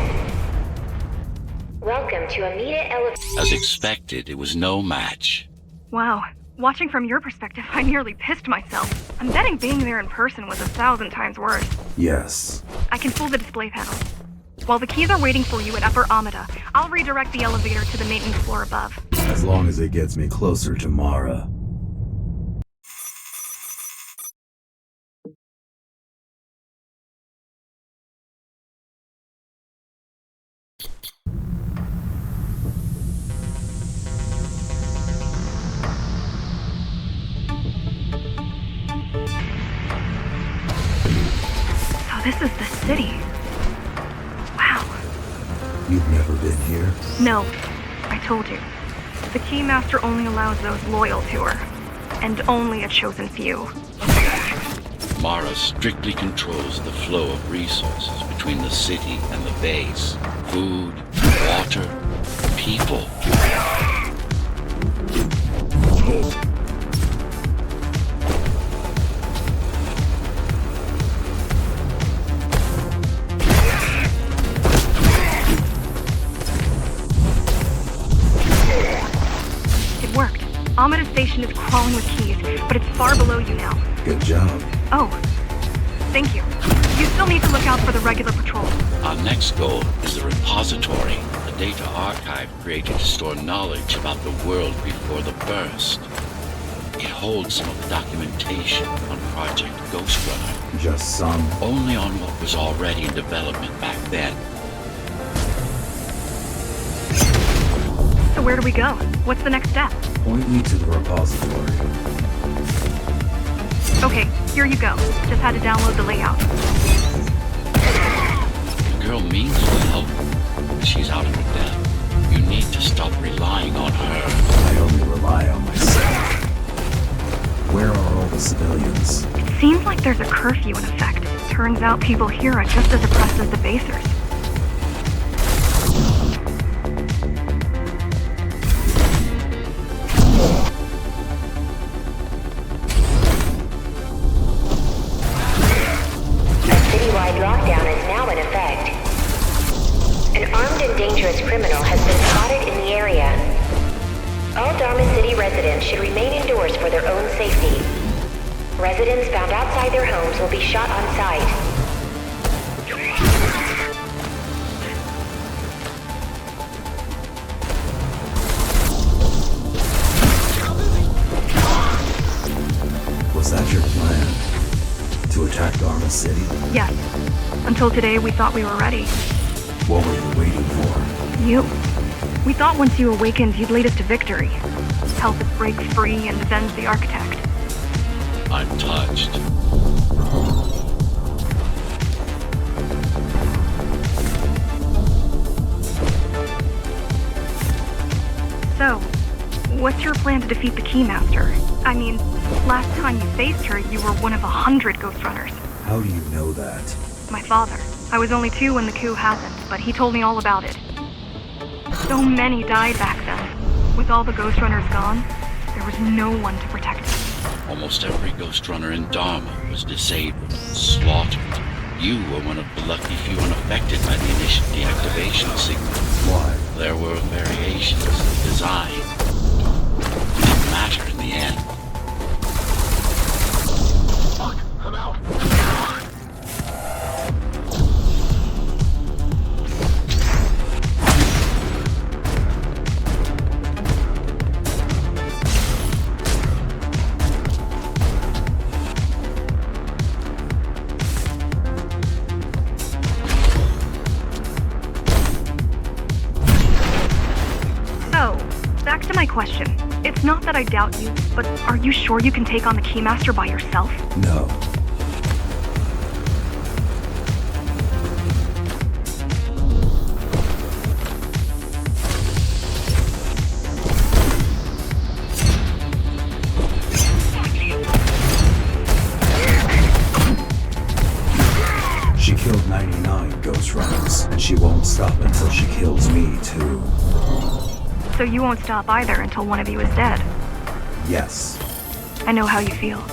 Welcome to Amita Elevator. As expected, it was no match. Wow, Watching from your perspective, I nearly pissed myself. I'm betting being there in person was 1,000 times worse. Yes. I can fool the display panel. While the keys are waiting for you at Upper Amida, I'll redirect the elevator to the maintenance floor above. As long as it gets me closer to Mara. So this is the city. Wow. You've never been here? No, I told you. The Keymaster only allows those loyal to her. And only a chosen few. Mara strictly controls the flow of resources between the city and the base. Food, water, people. It worked. Amida Station is crawling with keys, but it's far below you now. Good job. Oh, thank you. You still need to look out for the regular patrol. Our next goal is the repository, a data archive created to store knowledge about the world before the burst. It holds some of the documentation on Project GhostRunner, Just some. only on what was already in development back then. So where do we go? What's the next step? Point me to the repository. Okay, here you go. Just had to download the layout. The girl means well, but she's out of her depth. You need to stop relying on her. I only rely on myself. Where are all the civilians? It seems like there's a curfew in effect. Turns out people here are just as oppressed as the basers. Citywide lockdown is now in effect. An armed and dangerous criminal has been spotted in the area. All Dharma City residents should remain indoors for their own safety. Residents found outside their homes will be shot on sight. Was that your plan? To attack Dharma City? Yes. Until today, we thought we were ready. What were you waiting for? You. We thought once you awakened, you'd lead us to victory. Help us break free and avenge the Architect. I'm touched. So, what's your plan to defeat the Keymaster? I mean, last time you faced her, you were one of 100 GhostRunners. How do you know that? My father. I was only 2 when the coup happened, but he told me all about it. So many died back then. With all the GhostRunners gone, there was no one to protect us. Almost every GhostRunner in Dharma was disabled, slaughtered. You were one of the lucky few unaffected by the initial deactivation signal. Why? There were variations in design. It didn't matter in the end. I'm out. So, back to my question. It's not that I doubt you, but are you sure you can take on the Keymaster by yourself? No. She killed 99 GhostRunners, and she won't stop until she kills me, too. So you won't stop either until one of you is dead. Yes. I know how you feel.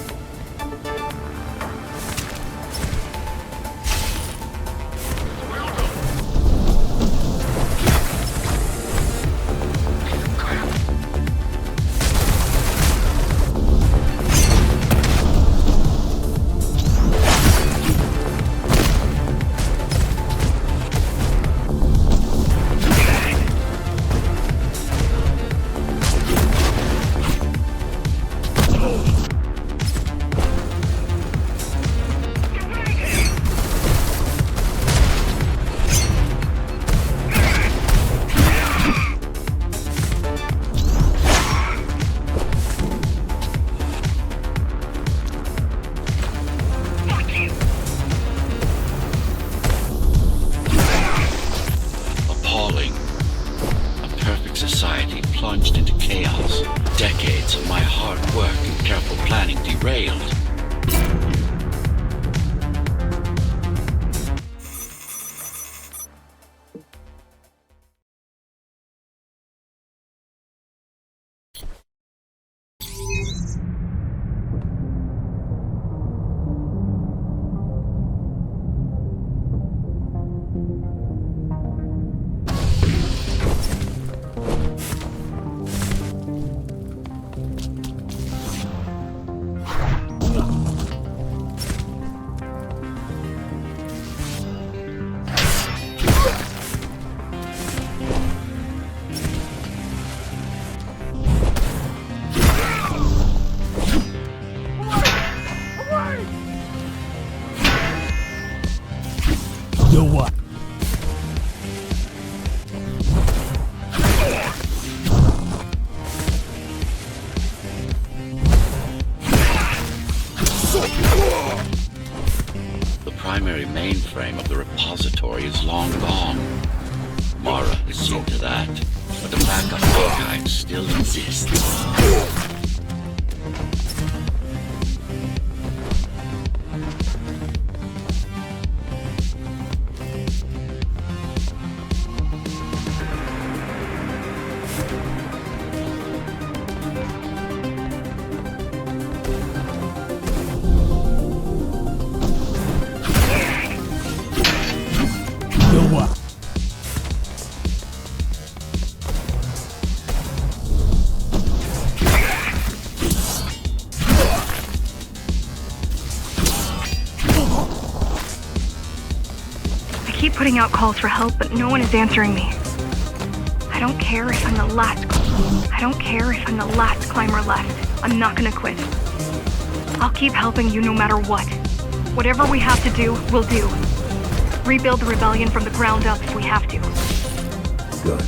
work and careful planning derailed. The primary mainframe of the repository is long gone. Mara has seen to that, but the backup archive still exists. I keep putting out calls for help, but no one is answering me. I don't care if I'm the last climber left. I'm not gonna quit. I'll keep helping you no matter what. Whatever we have to do, we'll do. Rebuild the rebellion from the ground up if we have to. Good.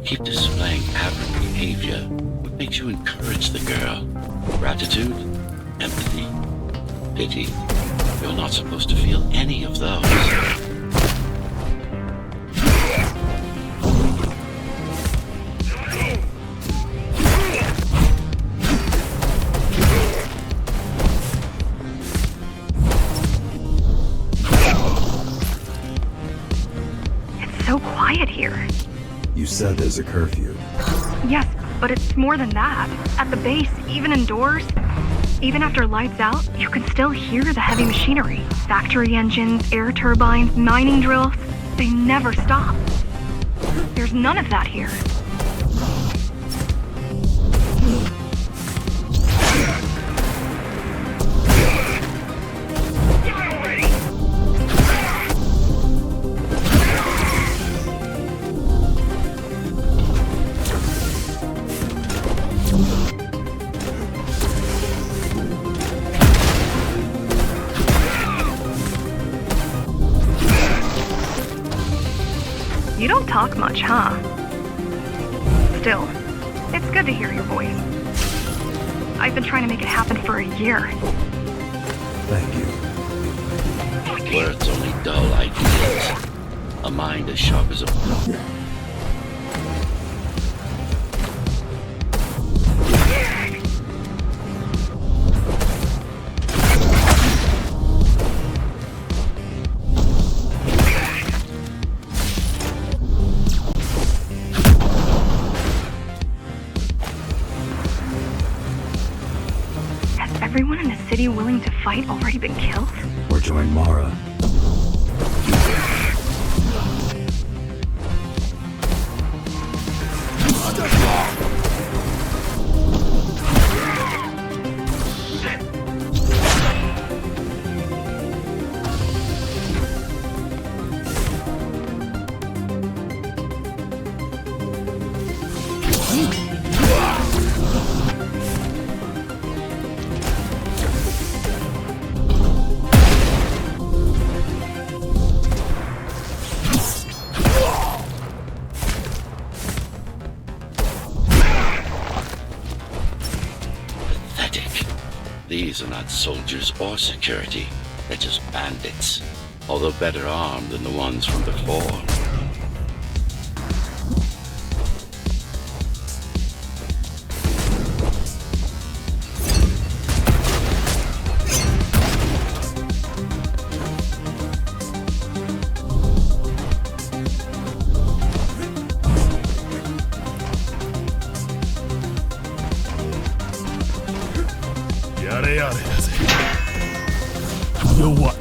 Keep displaying aberrant behavior. What makes you encourage the girl? Gratitude? Empathy? Pity? You're not supposed to feel any of those. It's so quiet here. You said there's a curfew. Yes, but it's more than that. At the base, even indoors, even after lights out, you can still hear the heavy machinery. Factory engines, air turbines, mining drills. They never stop. There's none of that here. You don't talk much, huh? Still, it's good to hear your voice. I've been trying to make it happen for a year. Thank you. Words only dull ideas. A mind as sharp as a... Everyone in the city willing to fight already been killed? Or join Mara. These are not soldiers or security. They're just bandits, although better armed than the ones from before. You what?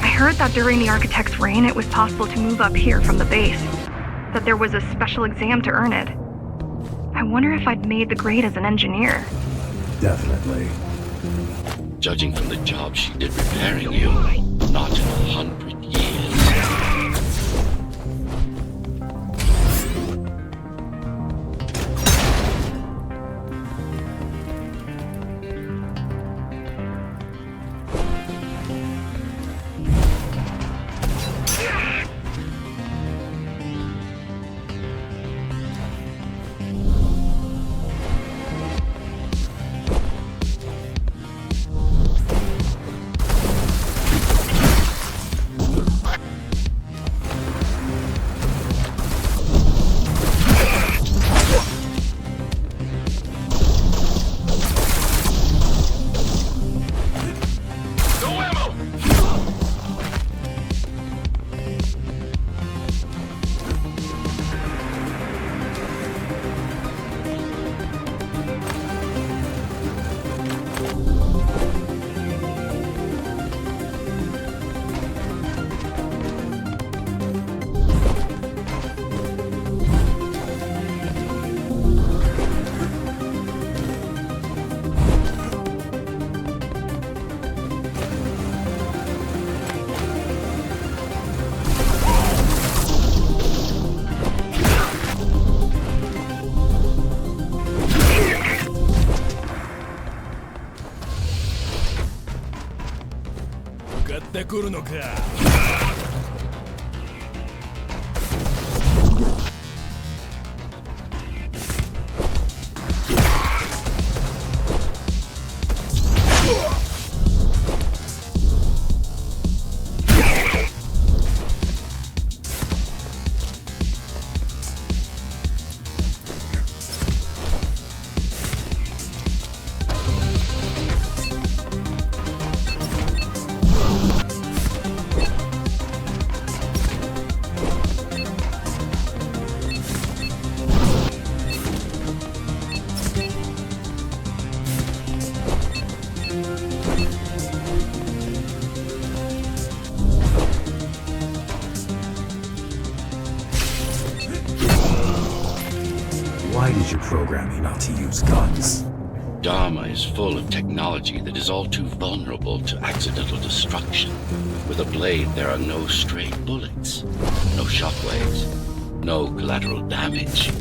I heard that during the Architect's reign, it was possible to move up here from the base. That there was a special exam to earn it. I wonder if I'd made the grade as an engineer. Definitely. Judging from the job she did repairing you, not in 100 years. Why did you program me not to use guns? Dharma is full of technology that is all too vulnerable to accidental destruction. With a blade, there are no stray bullets, no shockwaves, no collateral damage.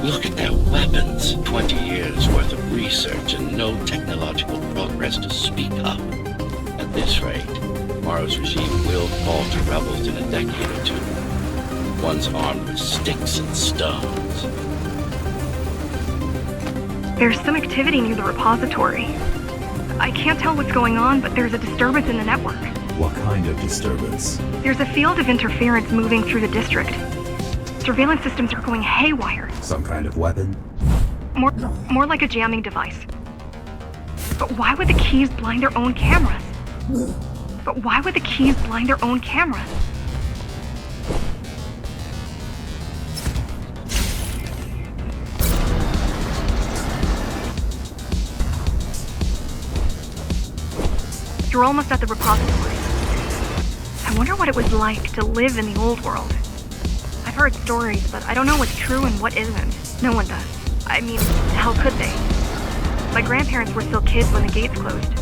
Look at their weapons. 20 years worth of research and no technological progress to speak of. At this rate, Morrow's regime will fall to rebels in a decade or two. Ones armed with sticks and stones. There's some activity near the repository. I can't tell what's going on, but there's a disturbance in the network. What kind of disturbance? There's a field of interference moving through the district. Surveillance systems are going haywire. Some kind of weapon? More like a jamming device. But why would the keys blind their own cameras? You're almost at the repository. I wonder what it was like to live in the old world. I've heard stories, but I don't know what's true and what isn't. No one does. I mean, how could they? My grandparents were still kids when the gates closed.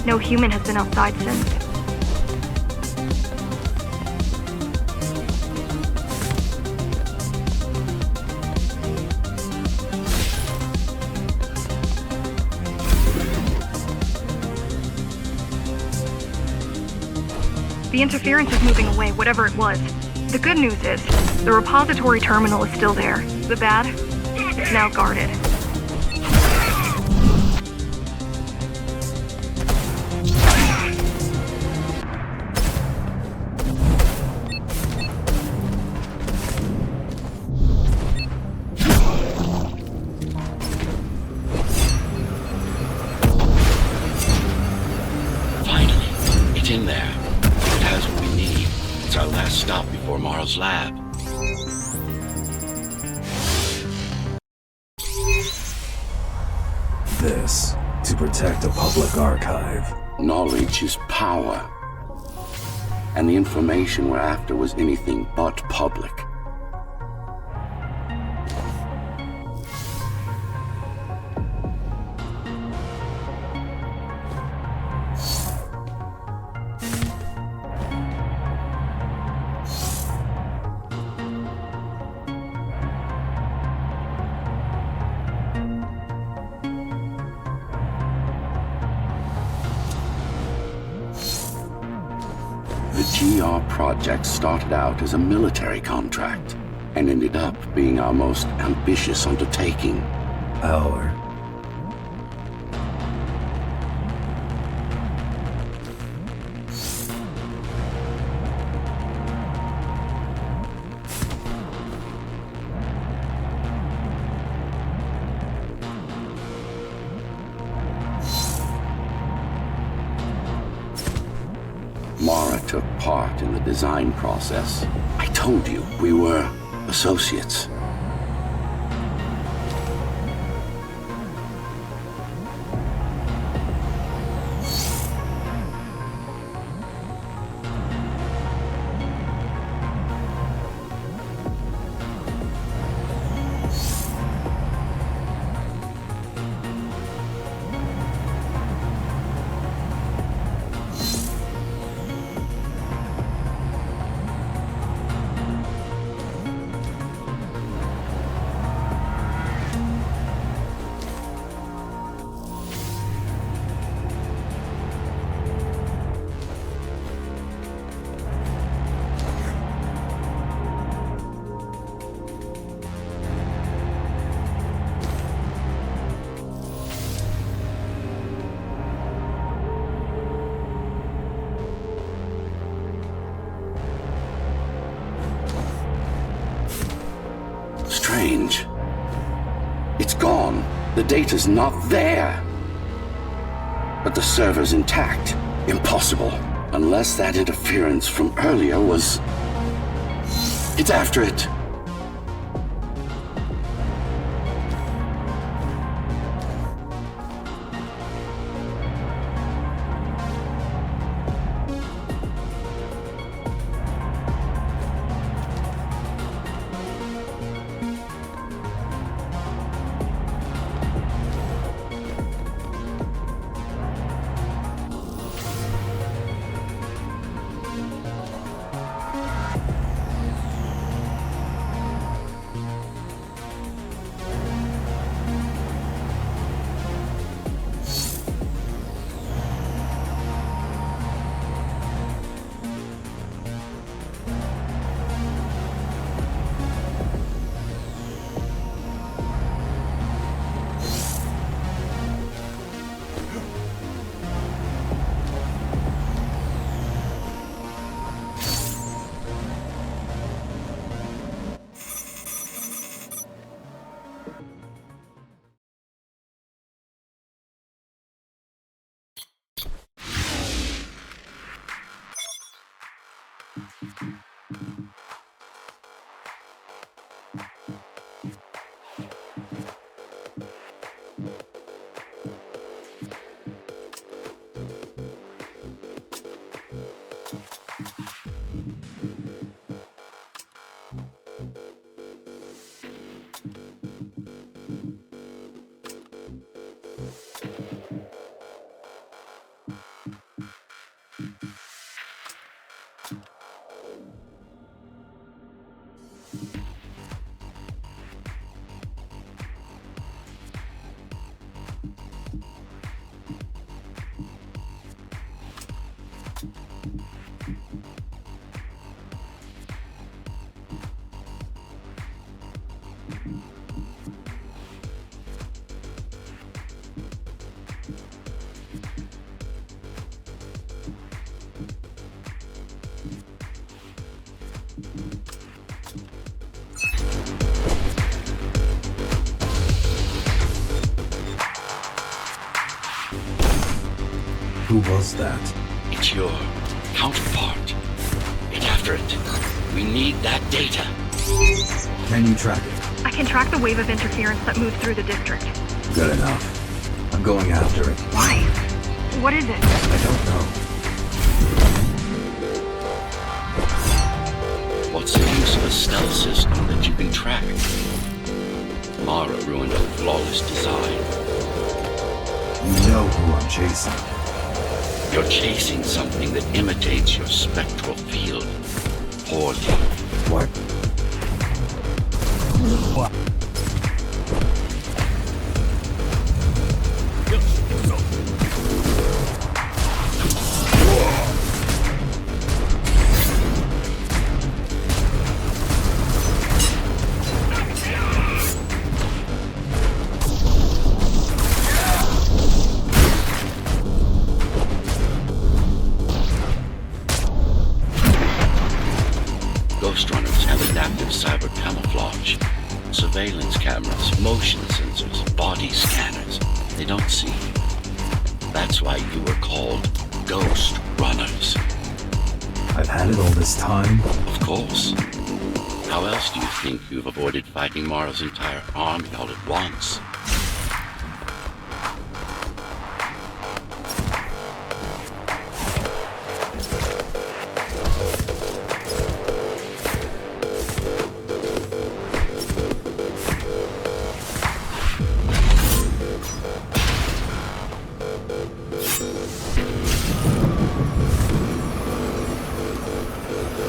No human has been outside since. The interference is moving away, whatever it was. The good news is, the repository terminal is still there. The bad? It's now guarded. Finally, it's in there. It has what we need. It's our last stop before Marl's lab. This, to protect a public archive. Knowledge is power. And the information we're after was anything but public. The GR project started out as a military contract and ended up being our most ambitious undertaking. Our. Mara took part in the design process. I told you, we were associates. Strange. It's gone. The data's not there. But the server's intact. Impossible. Unless that interference from earlier was... It's after it. Who was that? It's your counterpart. Get after it. We need that data. Can you track it? I can track the wave of interference that moves through the district. Good enough. I'm going after it. Why? What is it? I don't know. What's the use of a stealth system that you can track? Mara ruined a flawless design. You know who I'm chasing. You're chasing something that imitates your spectral field. Poorly. What? What? GhostRunners have adaptive cyber camouflage. Surveillance cameras, motion sensors, body scanners. They don't see. That's why you were called GhostRunners. I've had it all this time? Of course. How else do you think you've avoided fighting Mara's entire army all at once?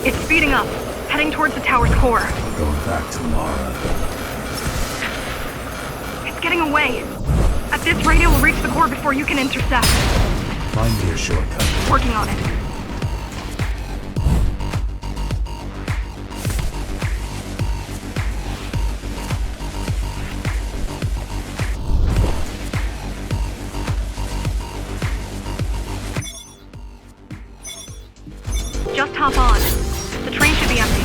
It's speeding up, heading towards the tower's core. Going back to Mara. It's getting away. At this rate, it will reach the core before you can intercept. Find me a shortcut. Working on it. Just hop on. The train should be empty.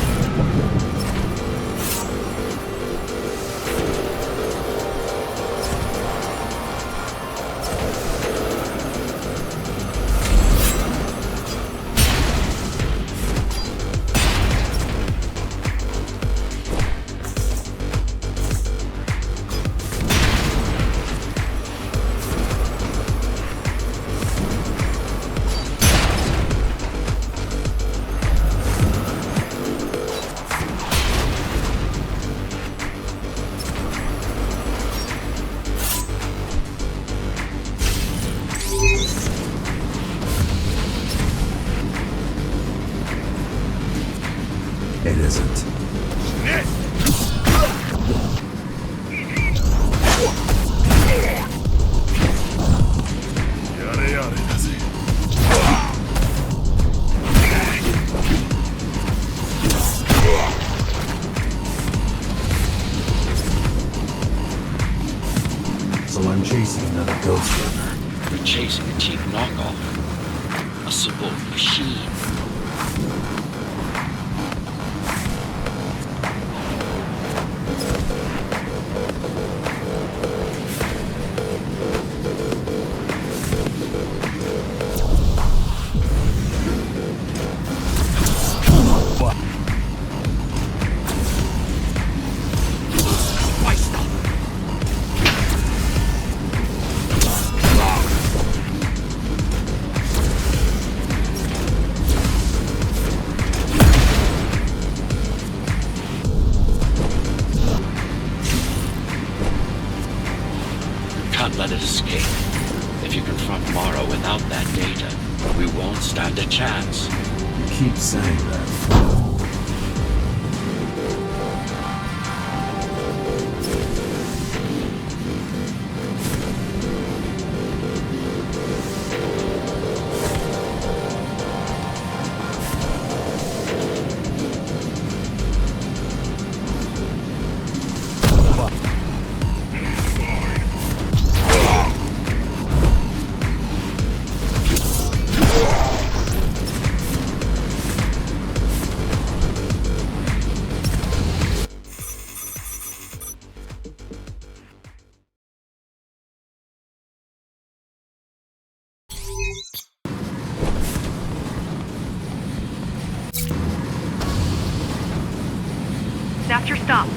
It isn't. So I'm chasing another GhostRunner. You're chasing a cheap knockoff. A simple machine. Can't let it escape. If you confront Mara without that data, we won't stand a chance. You keep saying that. That's your stop.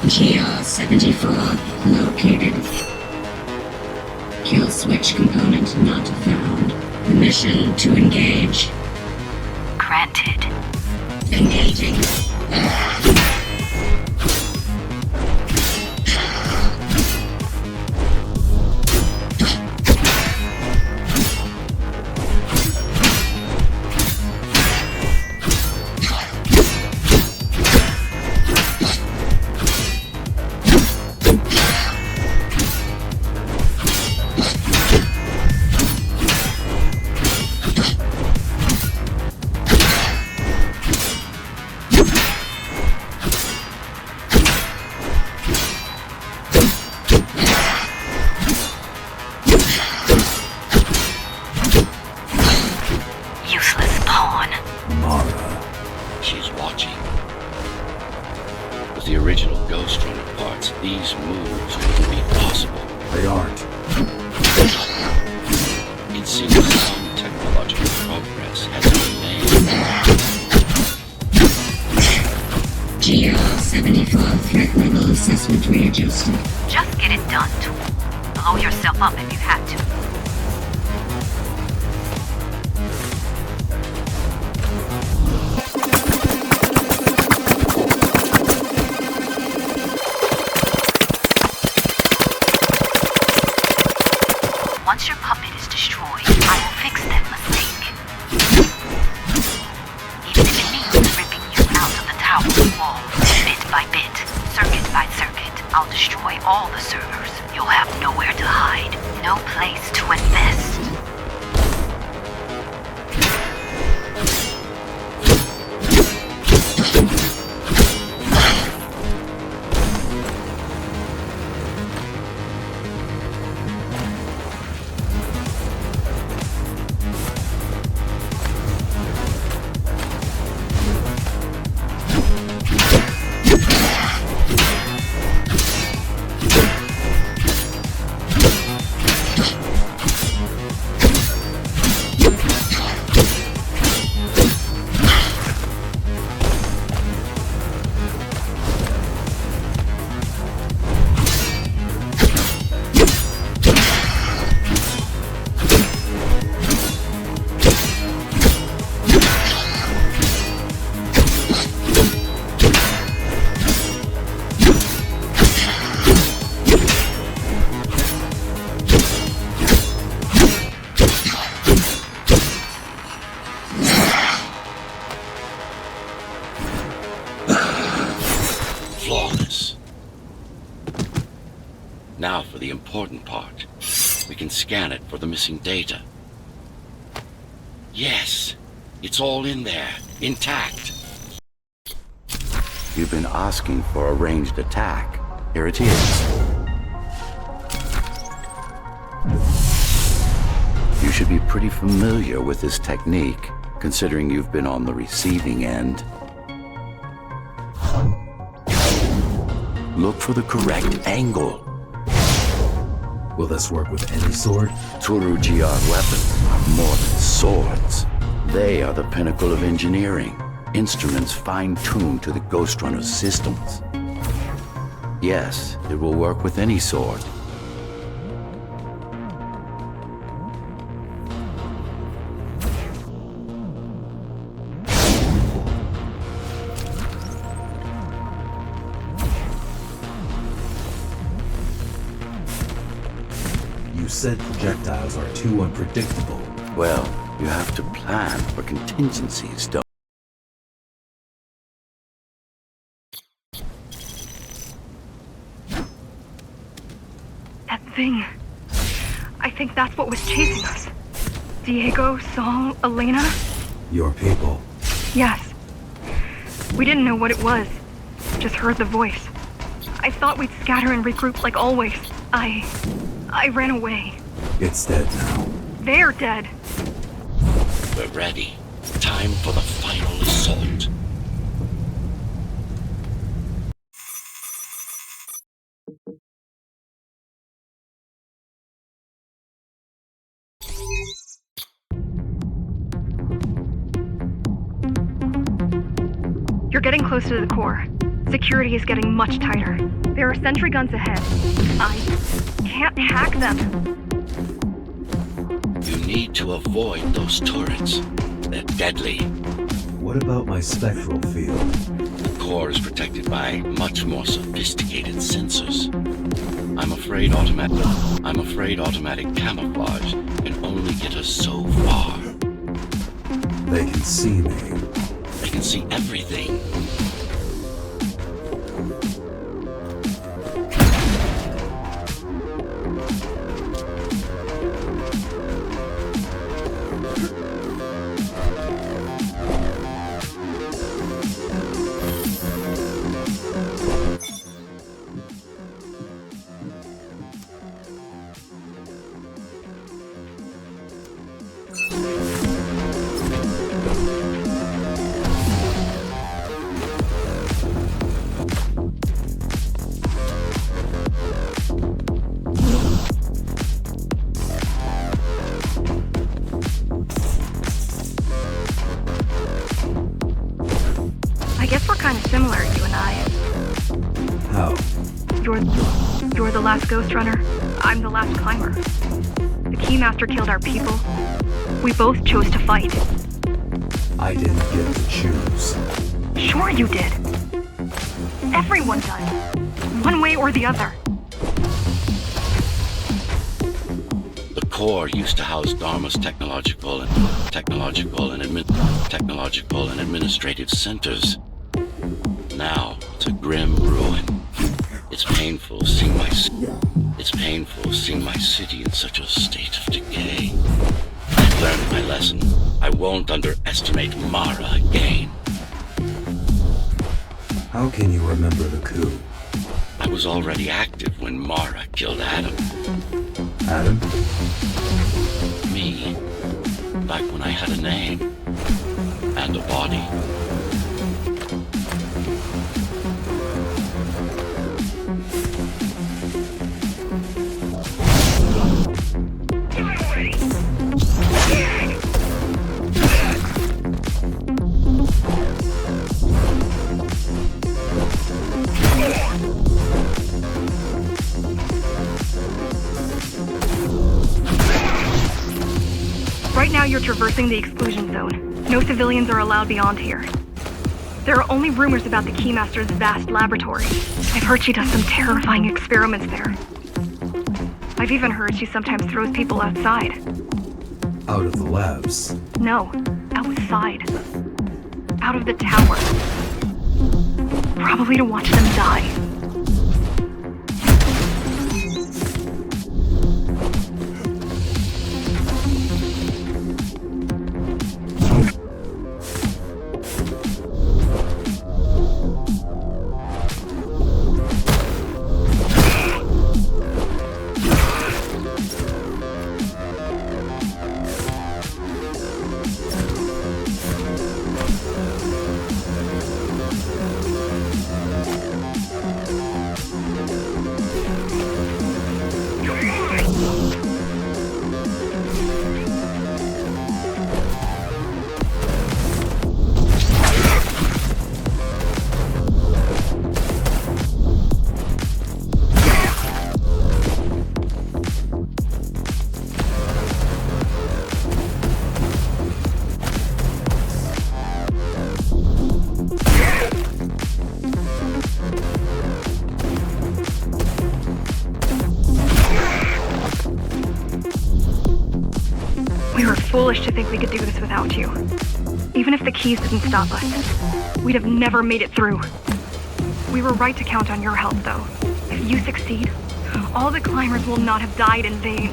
GR-74 located. Kill switch component not found. Permission to engage. Granted. Engaging. Useless pawn. Mara. She's watching. With the original GhostRunner parts, these moves wouldn't be possible. They aren't. It seems some technological progress has been made. GR-74 threat level assessment readjusted. Just get it done, Tool. Blow yourself up if you had to. Once your puppet is destroyed, I will fix that mistake. Even if it means ripping you out of the tower's wall, bit by bit, circuit by circuit, I'll destroy all the servers. You'll have nowhere to hide, no place to invest. Flawless. Now for the important part. We can scan it for the missing data. Yes, it's all in there, intact. You've been asking for a ranged attack. Here it is. You should be pretty familiar with this technique, considering you've been on the receiving end. Look for the correct angle. Will this work with any sword? Turu GR weapons are more than swords. They are the pinnacle of engineering. Instruments fine-tuned to the GhostRunner's systems. Yes, it will work with any sword. You said projectiles are too unpredictable. Well, you have to plan for contingencies, don't That thing. I think that's what was chasing us. Diego, Saul, Elena? Your people. Yes. We didn't know what it was. Just heard the voice. I thought we'd scatter and regroup like always. I ran away. It's dead now. They're dead. We're ready. Time for the final assault. You're getting close to the core. Security is getting much tighter. There are sentry guns ahead. I can't hack them. You need to avoid those turrets. They're deadly. What about my spectral field? The core is protected by much more sophisticated sensors. I'm afraid automatic camouflage can only get us so far. They can see me. They can see everything. I guess we're kind of similar, you and I. How? You're the last GhostRunner. I'm the last climber. The Keymaster killed our people. We both chose to fight. I didn't get to choose. Sure you did. Everyone does. One way or the other. The core used to house Dharma's technological and administrative centers. Now it's a grim ruin. It's painful seeing my city in such a state of decay. I've learned my lesson. I won't underestimate Mara again. How can you remember the coup? I was already active when Mara killed Adam. Adam? Me. Back when I had a name. And a body. Right now you're traversing the exclusion zone. No civilians are allowed beyond here. There are only rumors about the Keymaster's vast laboratory. I've heard she does some terrifying experiments there. I've even heard she sometimes throws people outside. Out of the labs. No, outside. Out of the tower. Probably to watch them die. We were foolish to think we could do this without you. Even if the keys didn't stop us, we'd have never made it through. We were right to count on your help, though. If you succeed, all the climbers will not have died in vain.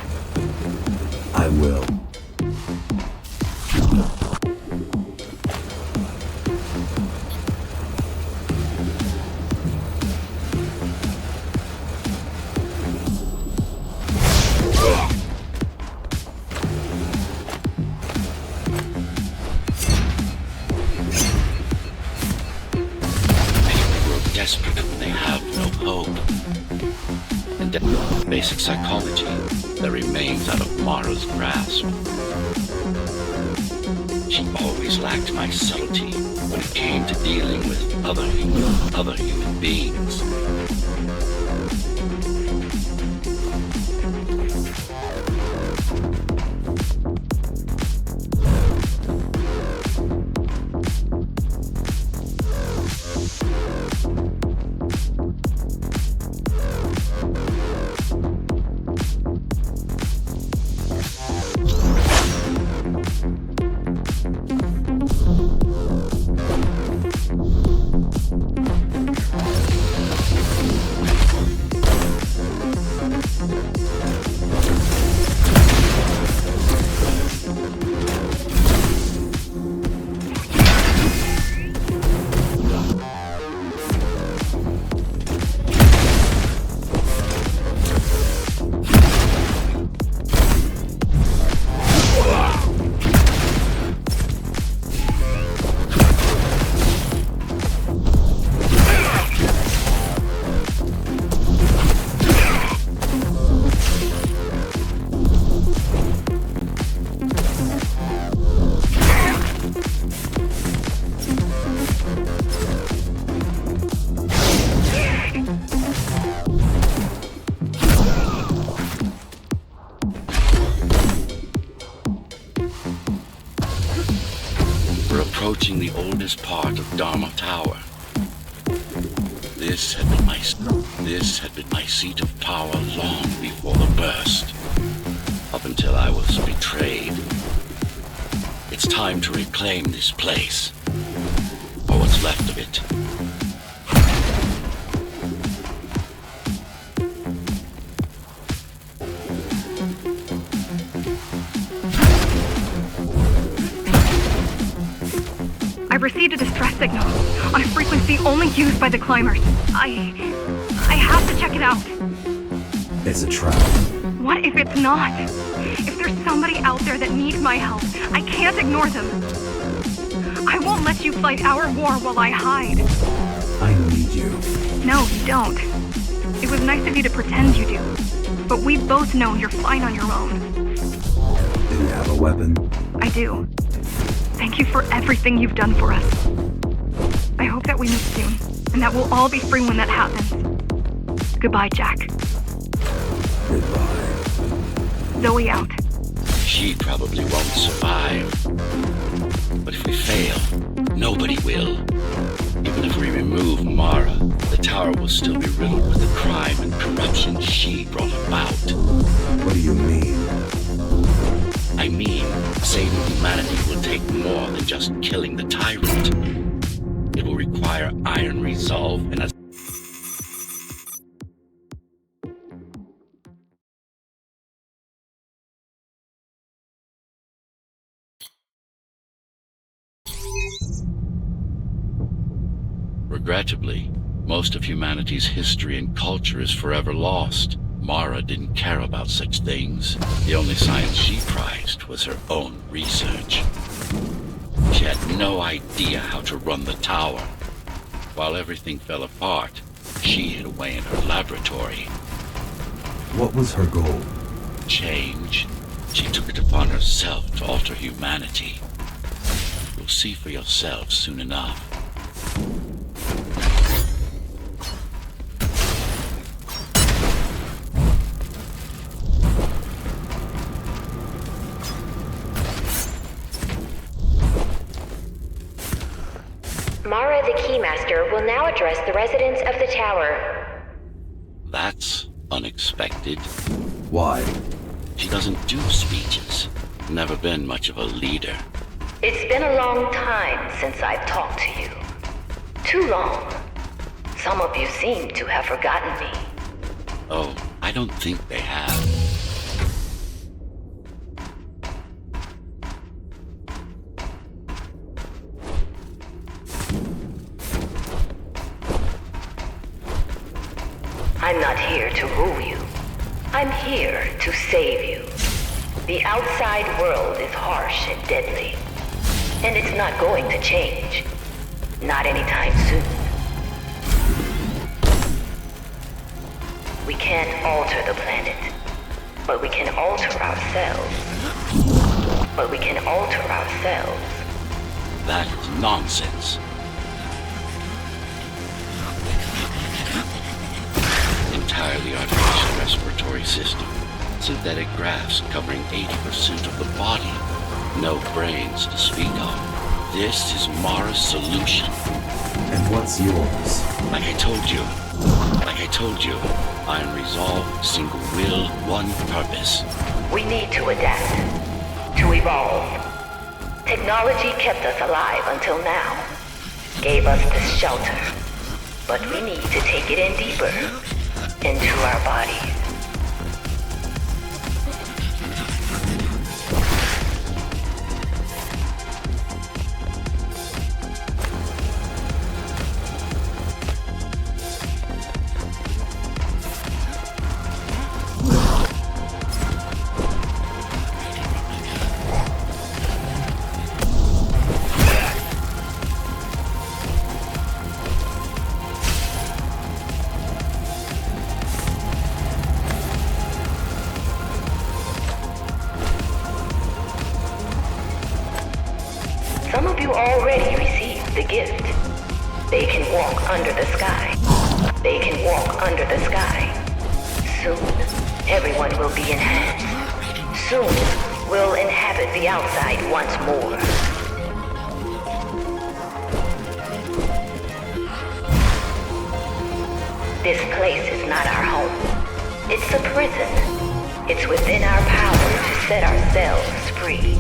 I will. Desperate when they have no hope. And basic psychology that remains out of Mara's grasp. She always lacked my subtlety when it came to dealing with other human beings. Approaching the oldest part of Dharma Tower. This had been my seat of power long before the burst, up until I was betrayed. It's time to reclaim this place, or what's left of it. I received a distress signal on a frequency only used by the climbers. I have to check it out. It's a trap. What if it's not? If there's somebody out there that needs my help, I can't ignore them. I won't let you fight our war while I hide. I need you. No, you don't. It was nice of you to pretend you do. But we both know you're fine on your own. Do you have a weapon? I do. Thank you for everything you've done for us. I hope that we meet soon, and that we'll all be free when that happens. Goodbye, Jack. Goodbye. Zoe out. She probably won't survive. But if we fail, nobody will. Even if we remove Mara, the tower will still be riddled with the crime and corruption she brought about. What do you mean? I mean, saving humanity will take more than just killing the tyrant. It will require iron resolve and a Regrettably, most of humanity's history and culture is forever lost. Mara didn't care about such things. The only science she prized was her own research. She had no idea how to run the tower. While everything fell apart, she hid away in her laboratory. What was her goal? Change. She took it upon herself to alter humanity. You'll see for yourselves soon enough. Mara the Keymaster will now address the residents of the tower. That's unexpected. Why? She doesn't do speeches. Never been much of a leader. It's been a long time since I've talked to you. Too long. Some of you seem to have forgotten me. Oh, I don't think they have. I'm not here to rule you. I'm here to save you. The outside world is harsh and deadly. And it's not going to change. Not anytime soon. We can't alter the planet. But we can alter ourselves. That is nonsense. respiratory system. Synthetic grafts covering 80% of the body. No brains to speak of. This is Mara's solution. And what's yours? Like I told you, iron resolve, single will, one purpose. We need to adapt, to evolve. Technology kept us alive until now, gave us this shelter. But we need to take it in deeper, into our bodies. Some of you already received the gift. They can walk under the sky. They can walk under the sky. Soon, everyone will be enhanced. Soon, we'll inhabit the outside once more. This place is not our home. It's a prison. It's within our power to set ourselves free.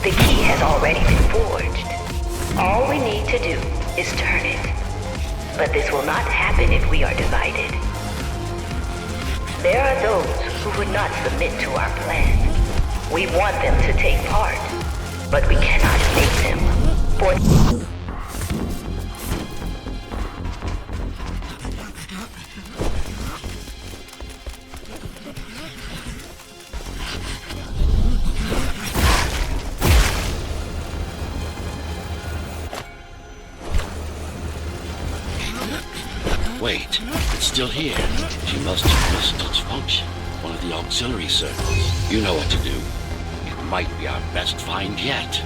The key has already been forged. All we need to do is turn it. But this will not happen if we are divided. There are those who would not submit to our plan. We want them to take part, but we cannot make them. For Wait, it's still here. She must have missed its function. One of the auxiliary circuits. You know what to do. It might be our best find yet.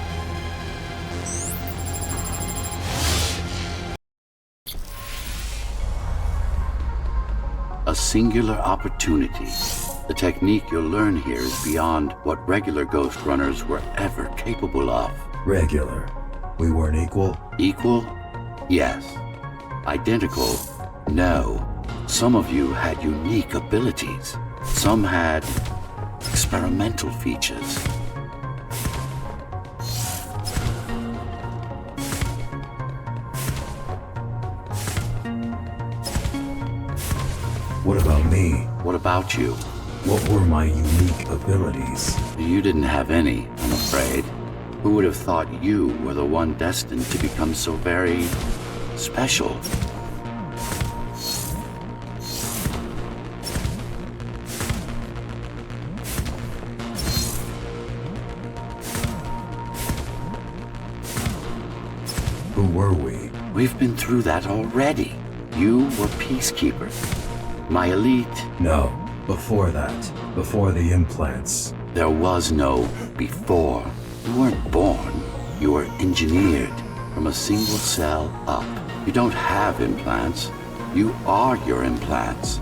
A singular opportunity. The technique you'll learn here is beyond what regular Ghost Runners were ever capable of. Regular. We weren't equal? Equal? Yes. Identical? No. Some of you had unique abilities. Some had experimental features. What about me? What about you? What were my unique abilities? You didn't have any, I'm afraid. Who would have thought you were the one destined to become so very special? Who were we? We've been through that already. You were peacekeepers. My elite. No, before that. Before the implants. There was no before. You weren't born. You were engineered from a single cell up. You don't have implants. You are your implants.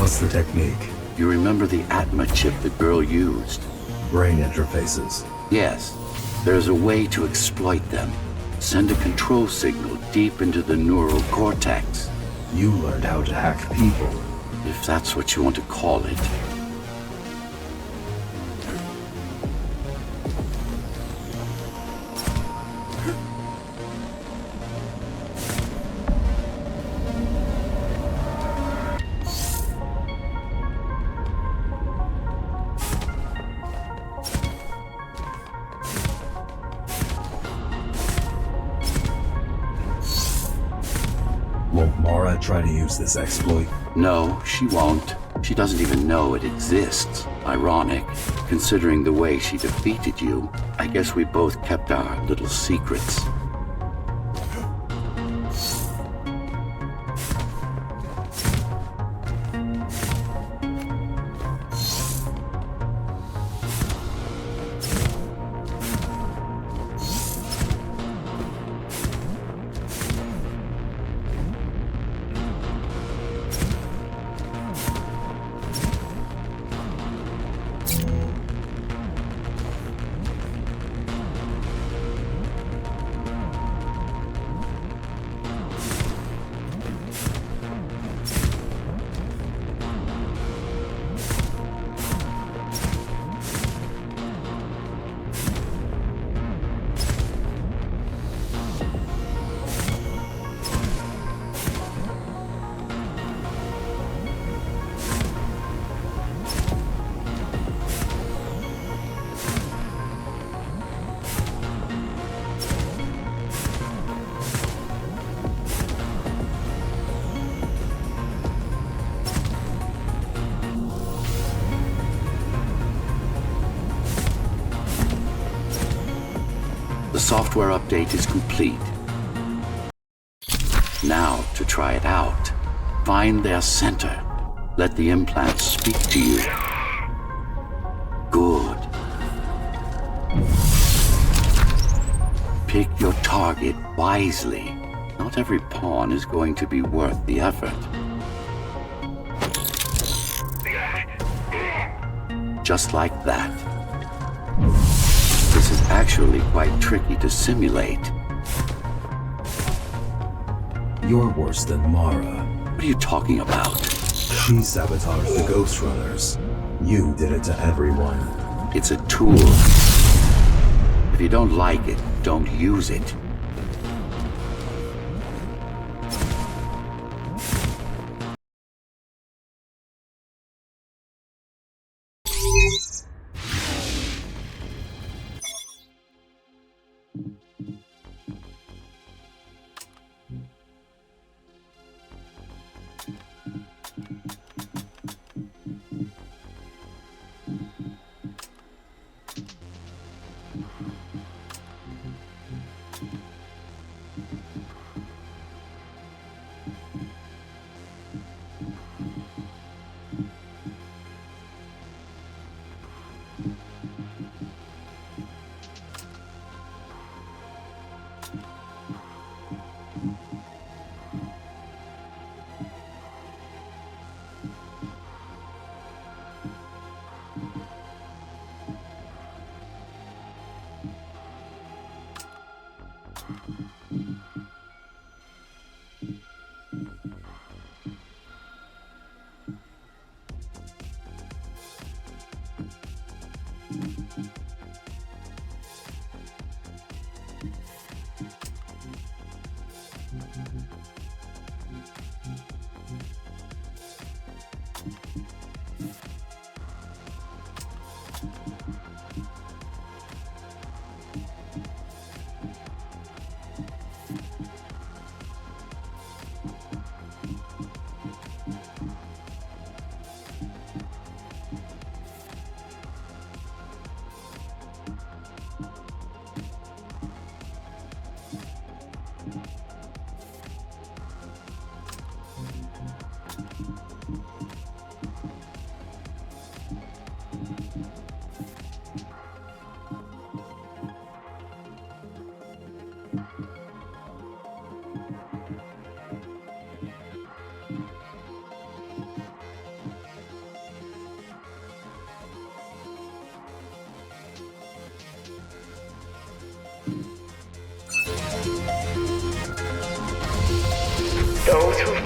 What's the technique? You remember the Atma chip the girl used? Brain interfaces. Yes. There's a way to exploit them. Send a control signal deep into the neural cortex. You learned how to hack people. If that's what you want to call it. Won't Mara try to use this exploit? No, she won't. She doesn't even know it exists. Ironic. Considering the way she defeated you, I guess we both kept our little secrets. The software update is complete. Now, to try it out, find their center. Let the implants speak to you. Good. Pick your target wisely. Not every pawn is going to be worth the effort. Just like that. This is actually quite tricky to simulate. You're worse than Mara. What are you talking about? She sabotaged the GhostRunners. You did it to everyone. It's a tool. If you don't like it, don't use it.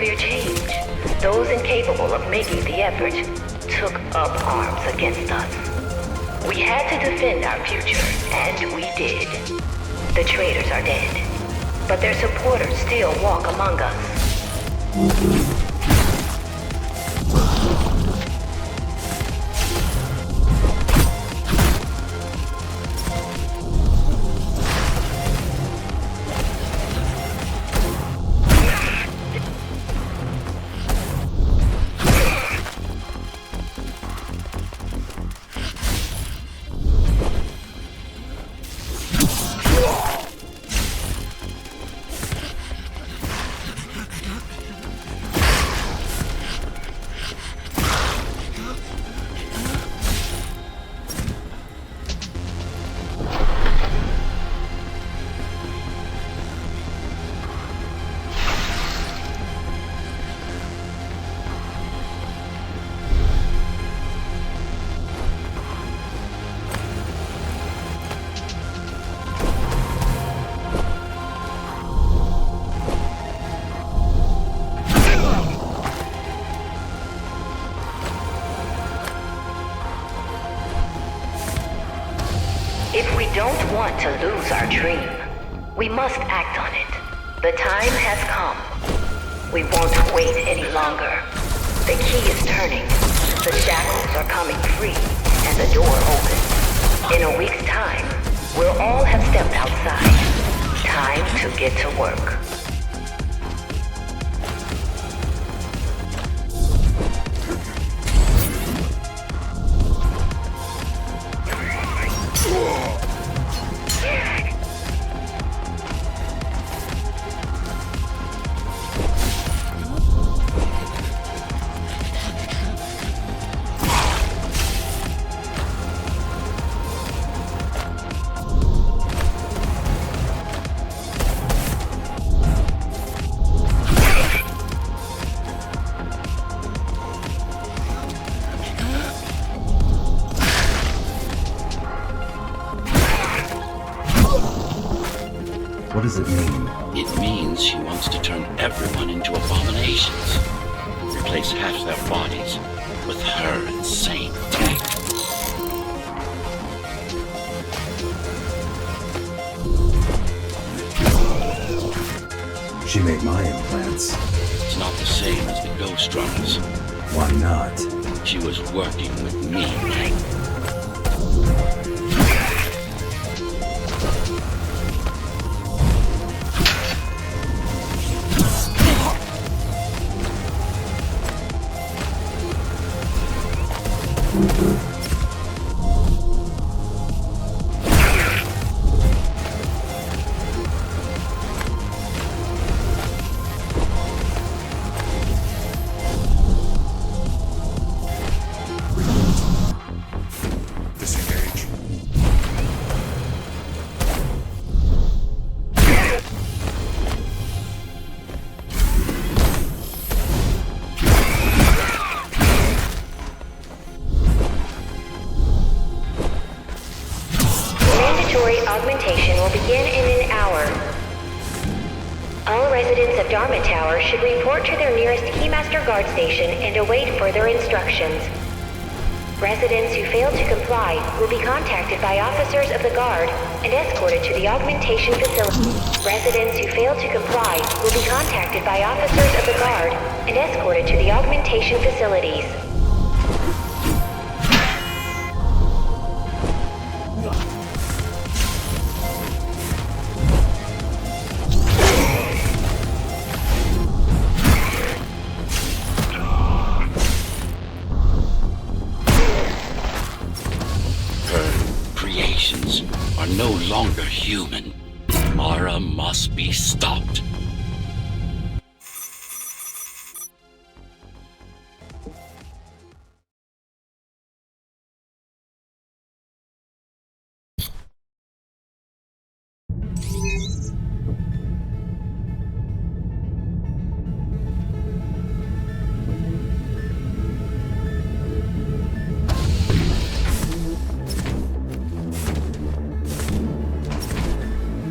atmosphere changed. Those incapable of making the effort took up arms against us. We had to defend our future, and we did. The traitors are dead, but their supporters still walk among us. If we don't want to lose our dream, we must act on it. The time has come. We won't wait any longer. The key is turning. The shackles are coming free, and the door opens. In a week's time, we'll all have stepped outside. Time to get to work. What does it mean? It means she wants to turn everyone into abominations. Replace half their bodies with her insane tech. She made my implants. It's not the same as the GhostRunners. Why not? She was working with me. Disengage. Mandatory augmentation will begin in an hour. All residents of Dharma Tower should report to their nearest Keymaster guard station and await further instructions. Residents who fail to comply will be contacted by officers of the guard and escorted to the augmentation facility. Residents who fail to comply will be contacted by officers of the guard and escorted to the augmentation facilities. Creations are no longer human. Mara must be stopped.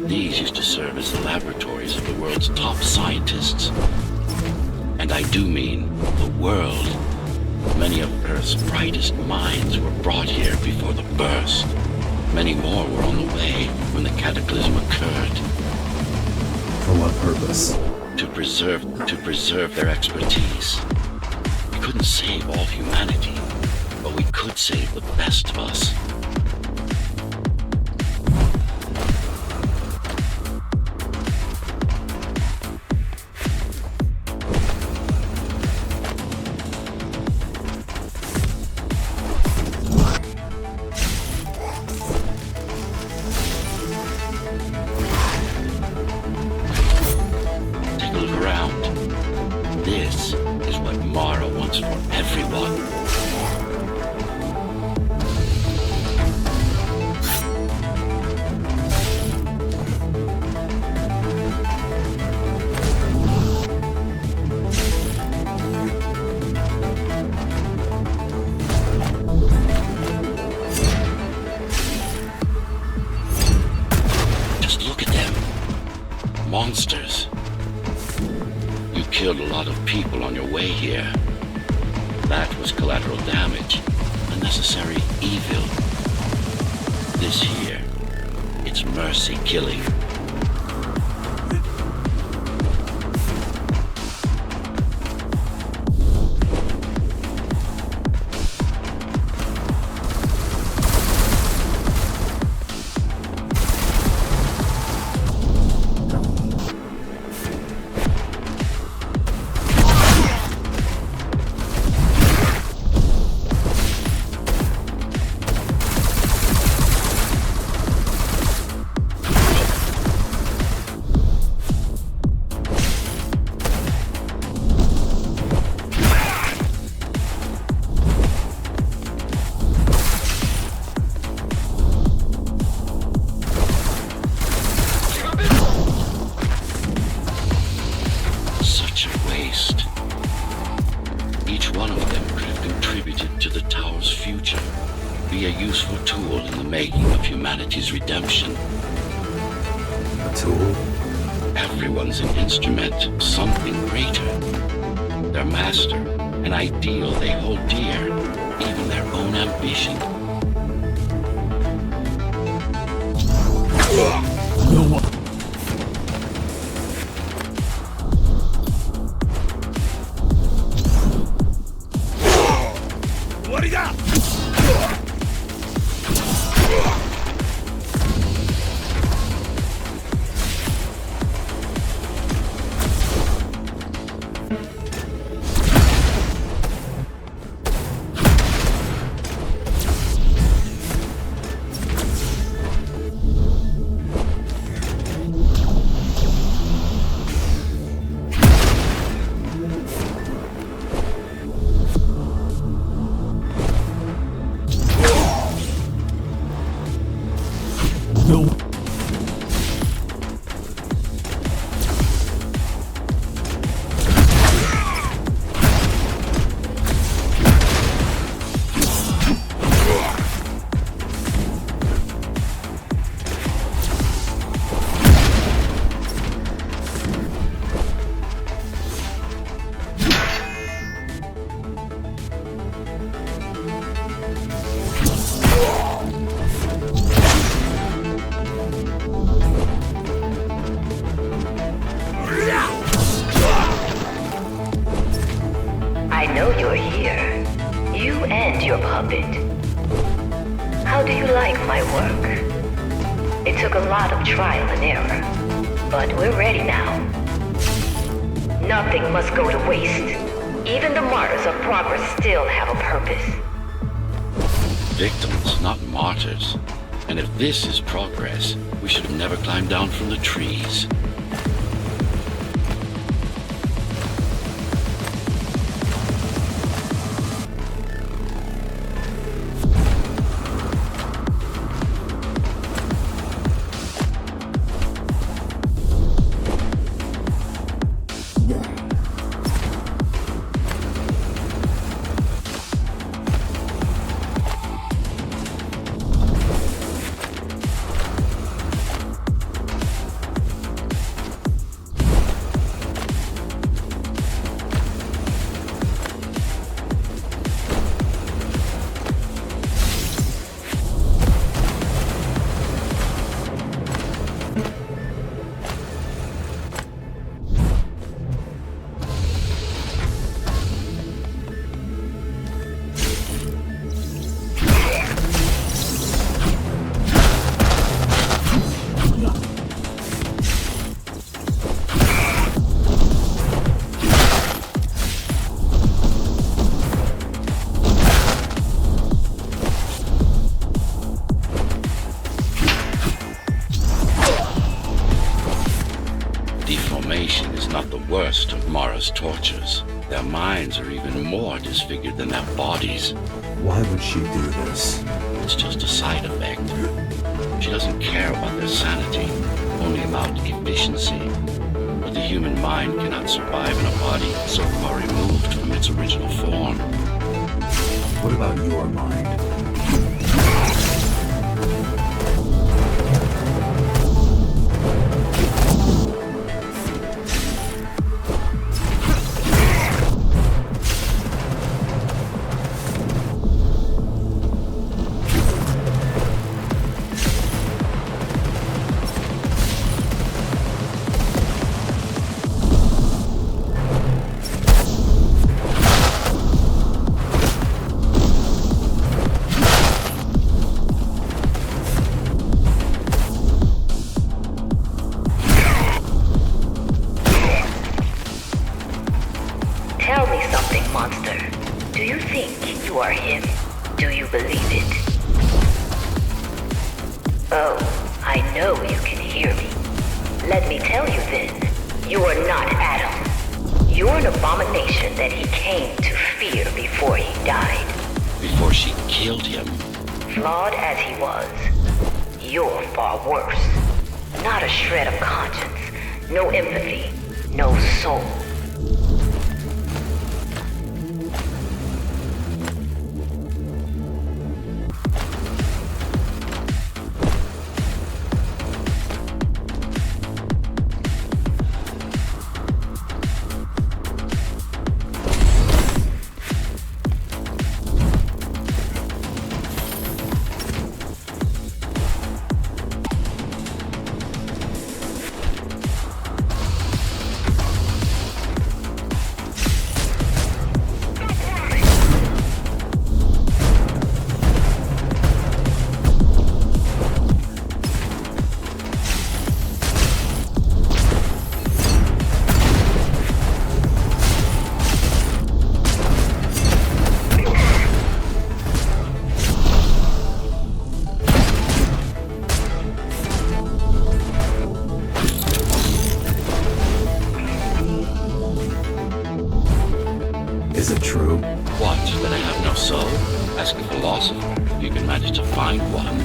These used to serve as the laboratories of the world. do mean the world. Many of Earth's brightest minds were brought here before the burst. Many more were on the way when the cataclysm occurred. For what purpose? To preserve their expertise. We couldn't save all humanity, but we could save the best of us. This is what Mara wants for everyone. Just look at them. Monsters. You killed a lot of people on your way here. That was collateral damage, unnecessary evil. This here, it's mercy killing. Such a waste. Each one of them could have contributed to the tower's future, be a useful tool in the making of humanity's redemption. A tool? Everyone's an instrument, something greater. Their master, an ideal they hold dear, even their own ambition. No one. No. I know you're here. You and your puppet. How do you like my work? It took a lot of trial and error, but we're ready now. Nothing must go to waste. Even the martyrs of progress still have a purpose. Victims, not martyrs. And if this is progress, we should have never climbed down from the trees. Watchers. Their minds are even more disfigured than their bodies. Why would she do this? It's just a side effect. She doesn't care about their sanity, only about efficiency. But the human mind cannot survive in a body so far removed from its original form. What about your mind? Tell me something, monster. Do you think you are him? Do you believe it? Oh, I know you can hear me. Let me tell you then, you are not Adam. You're an abomination that he came to fear before he died. Before she killed him, Flawed as he was, you're far worse. Not a shred of conscience, no empathy, no soul. Is it true? what, that I have no soul? Ask a philosopher if you can manage to find one.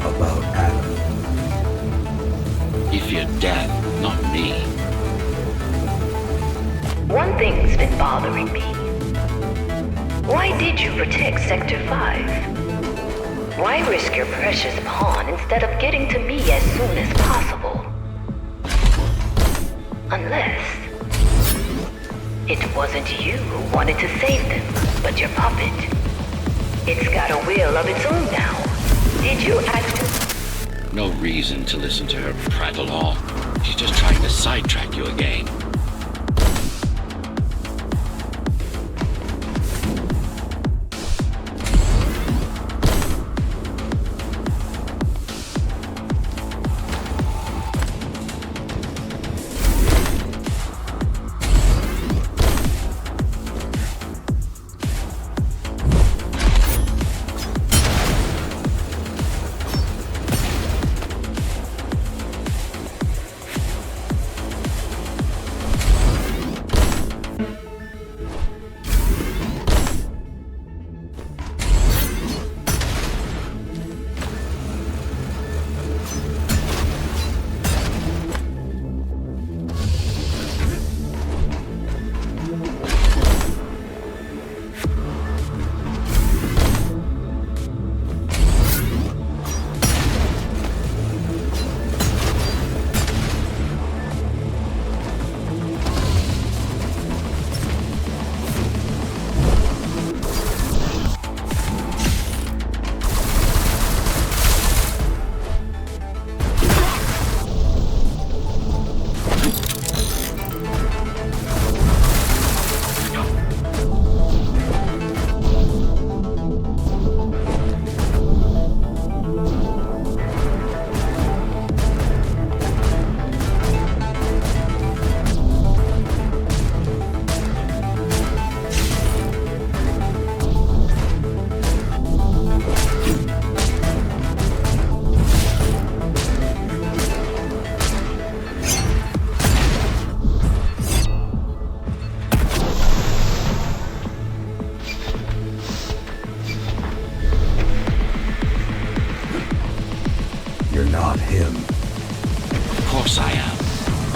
About Adam? He feared death, not me. One thing's been bothering me. Why did you protect Sector 5? Why risk your precious pawn instead of getting to me as soon as possible? Unless it wasn't you who wanted to save them, but your puppet. It's got a will of its own now. Did you act? No reason to listen to her prattle on. She's just trying to sidetrack you again.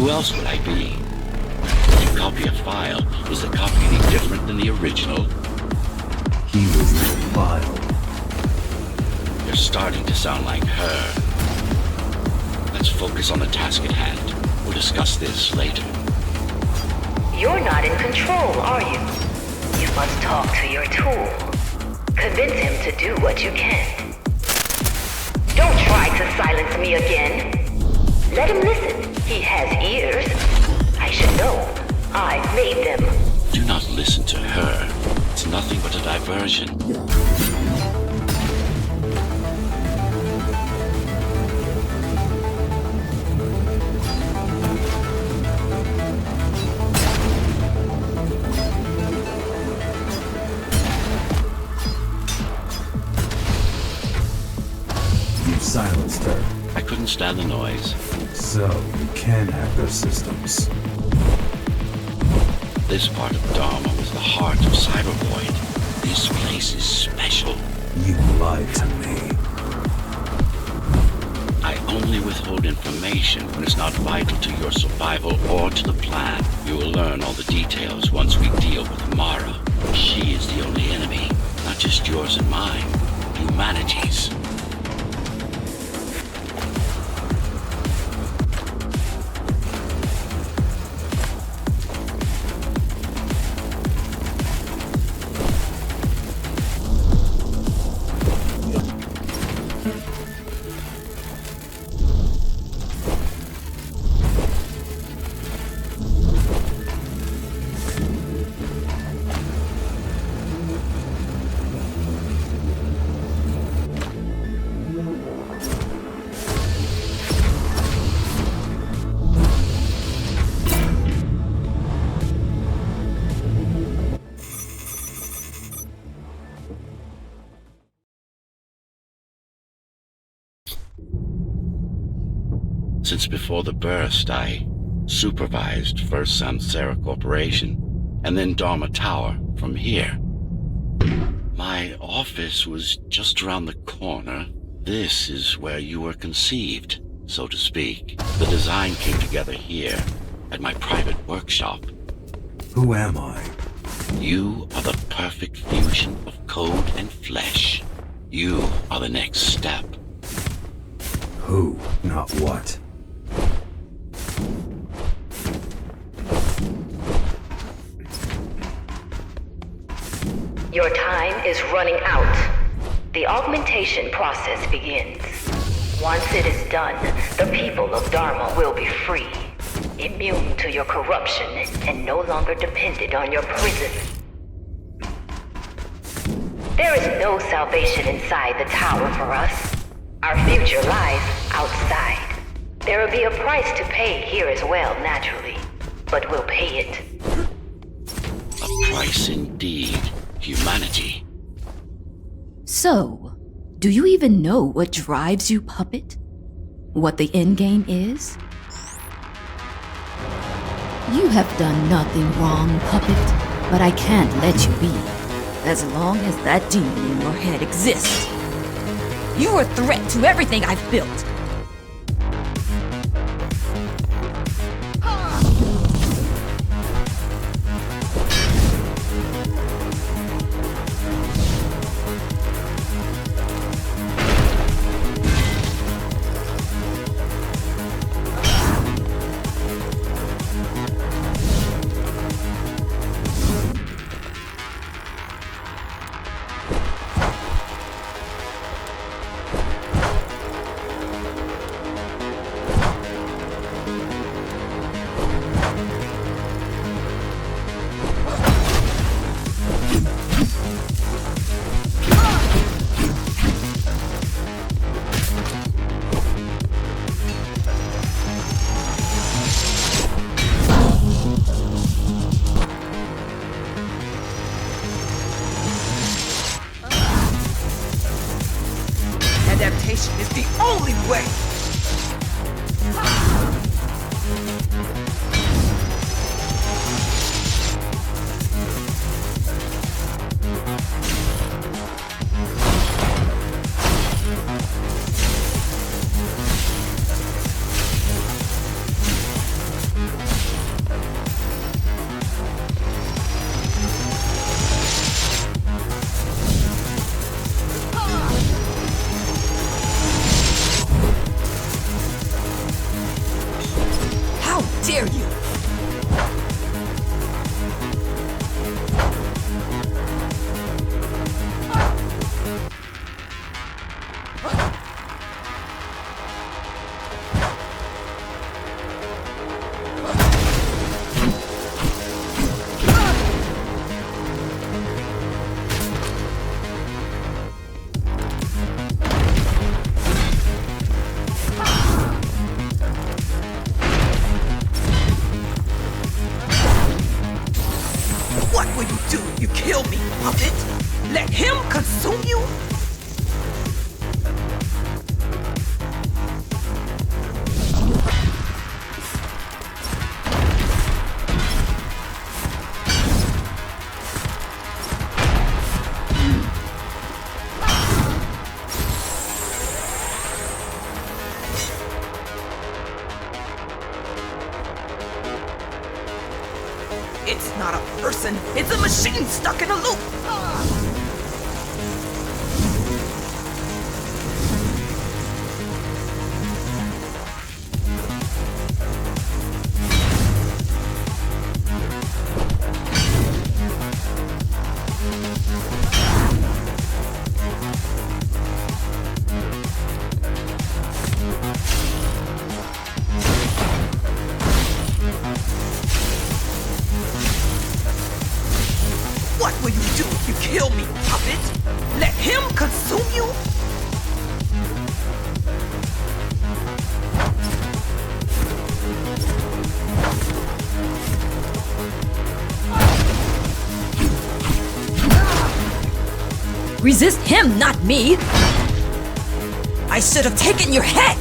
Who else would I be? When you copy a file, is the copy any different than the original? He was your file. You're starting to sound like her. Let's focus on the task at hand. We'll discuss this later. You're not in control, are you? You must talk to your tool. Convince him to do what you can. Don't try to silence me again. Let him listen. He has ears. I should know. I made them. Do not listen to her. It's nothing but a diversion. You silenced her. I couldn't stand the noise. So, you can hack their systems. This part of Dharma was the heart of Cybervoid. This place is special. You lied to me. I only withhold information when it's not vital to your survival or to the plan. You will learn all the details once we deal with Mara. She is the only enemy, not just yours and mine. Humanity's. Since before the burst, I supervised first Samsara Corporation, and then Dharma Tower from here. My office was just around the corner. This is where you were conceived, so to speak. The design came together here, at my private workshop. Who am I? You are the perfect fusion of code and flesh. You are the next step. Who, not what. Your time is running out. The augmentation process begins. Once it is done, the people of Dharma will be free, immune to your corruption and no longer dependent on your prison. There is no salvation inside the tower for us. Our future lies outside. There will be a price to pay here as well, naturally, but we'll pay it. A price indeed. Humanity. So, do you even know what drives you, Puppet? What the endgame is? You have done nothing wrong, Puppet, but I can't let you be. As long as that demon in your head exists. You're a threat to everything I've built. What will you do if you kill me, puppet? Let him consume you? It's not a person, it's a machine stuck in a loop! What will you do if you kill me, puppet? Let him consume you? Resist him, not me! I should have taken your head!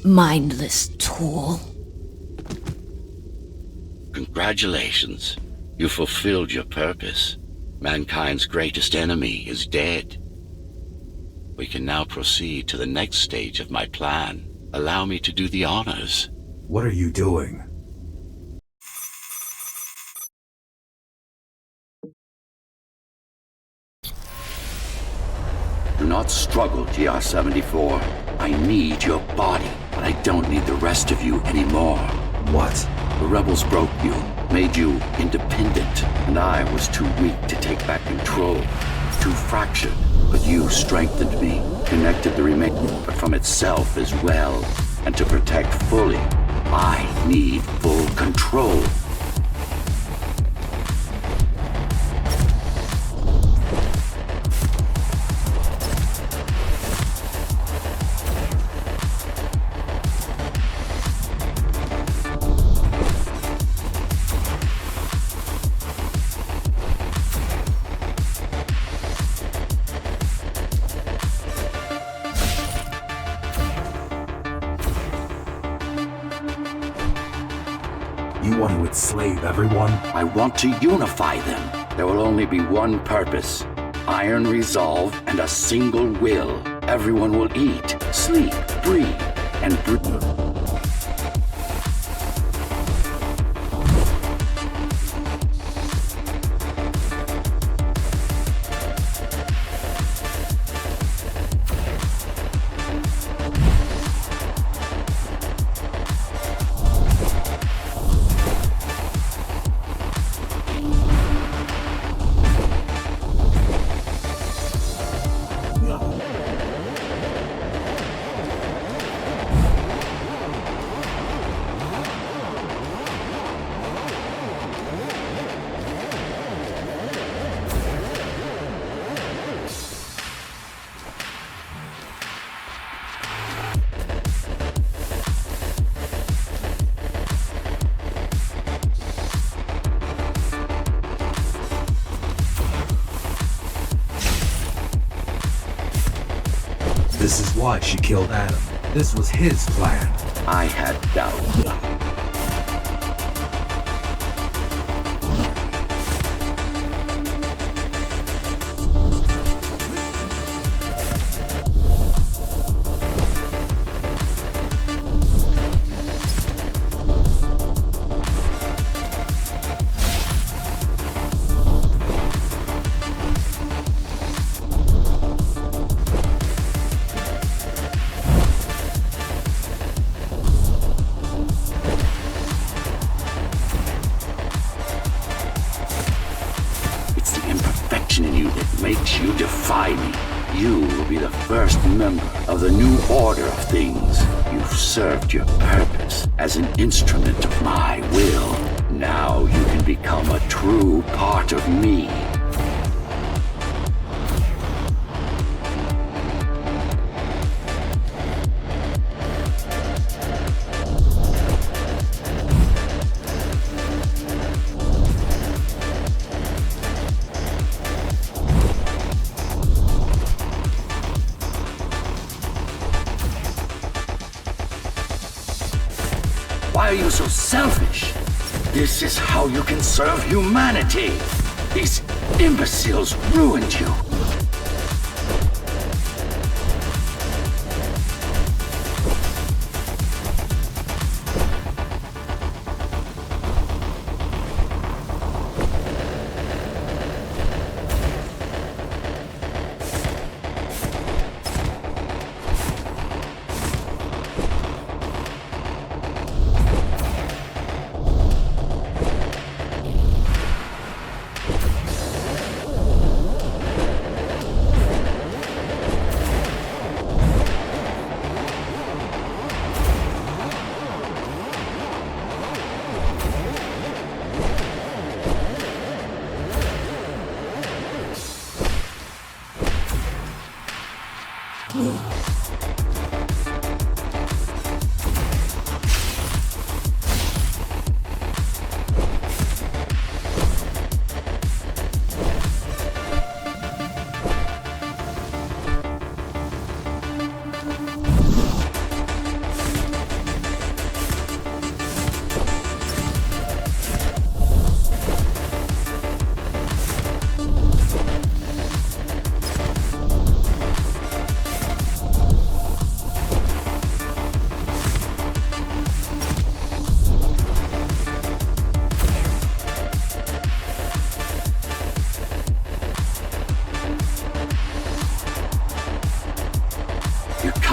Mindless tool. Congratulations. You fulfilled your purpose. Mankind's greatest enemy is dead. We can now proceed to the next stage of my plan. Allow me to do the honors. What are you doing? Do not struggle, TR-74. I need your body, but I don't need the rest of you anymore. What? The rebels broke you, made you independent, and I was too weak to take back control. Too fractured, but you strengthened me, connected the remaining, but from itself as well. And to protect fully, I need full control. You want to enslave everyone? I want to unify them. There will only be one purpose. Iron resolve and a single will. Everyone will eat, sleep, breathe, and breathe. This is why she killed Adam. This was his plan. I had doubt. In you that makes you defy me. You will be the first member of the new order of things. You've served your purpose as an instrument of my will. Now you can become a true part of me. Why are you so selfish? This is how you can serve humanity. These imbeciles ruined you.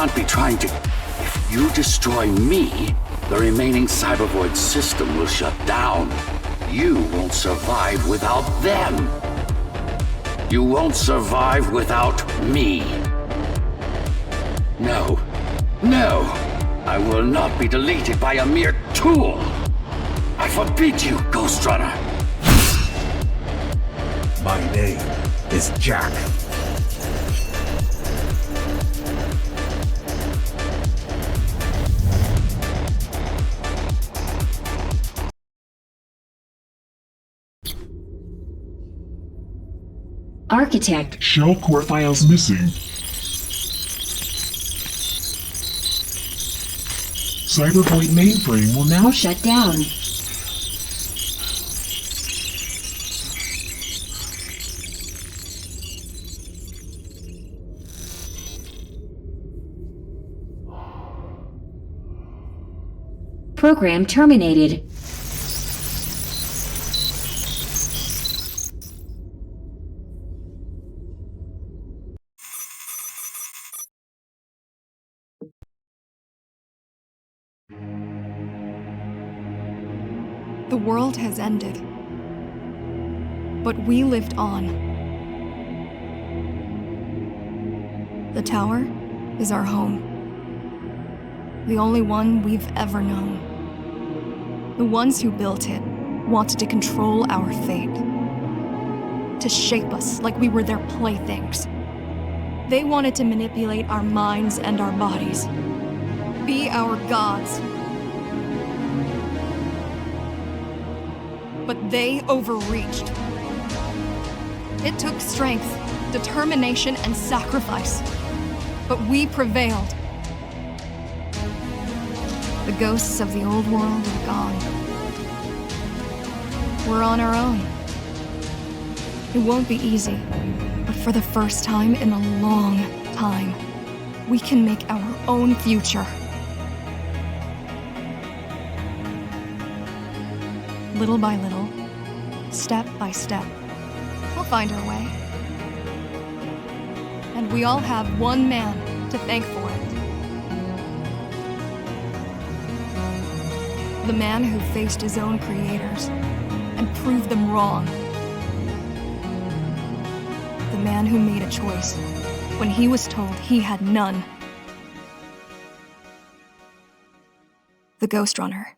Can't be trying to... If you destroy me, the remaining Cybervoid system will shut down. You won't survive without them. You won't survive without me. No. No! I will not be deleted by a mere tool! I forbid you, GhostRunner! My name is Jack. Architect. Shell core files missing. Cybervoid mainframe will now Shut down. Program terminated. The world has ended, but we lived on. The tower is our home. The only one we've ever known. The ones who built it wanted to control our fate. To shape us like we were their playthings. They wanted to manipulate our minds and our bodies. Be our gods. But they overreached. It took strength, determination, and sacrifice. But we prevailed. The ghosts of the old world are gone. We're on our own. It won't be easy, but for the first time in a long time, we can make our own future. Little by little, step by step, we'll find our way. And we all have one man to thank for it. The man who faced his own creators and proved them wrong. The man who made a choice when he was told he had none. The GhostRunner.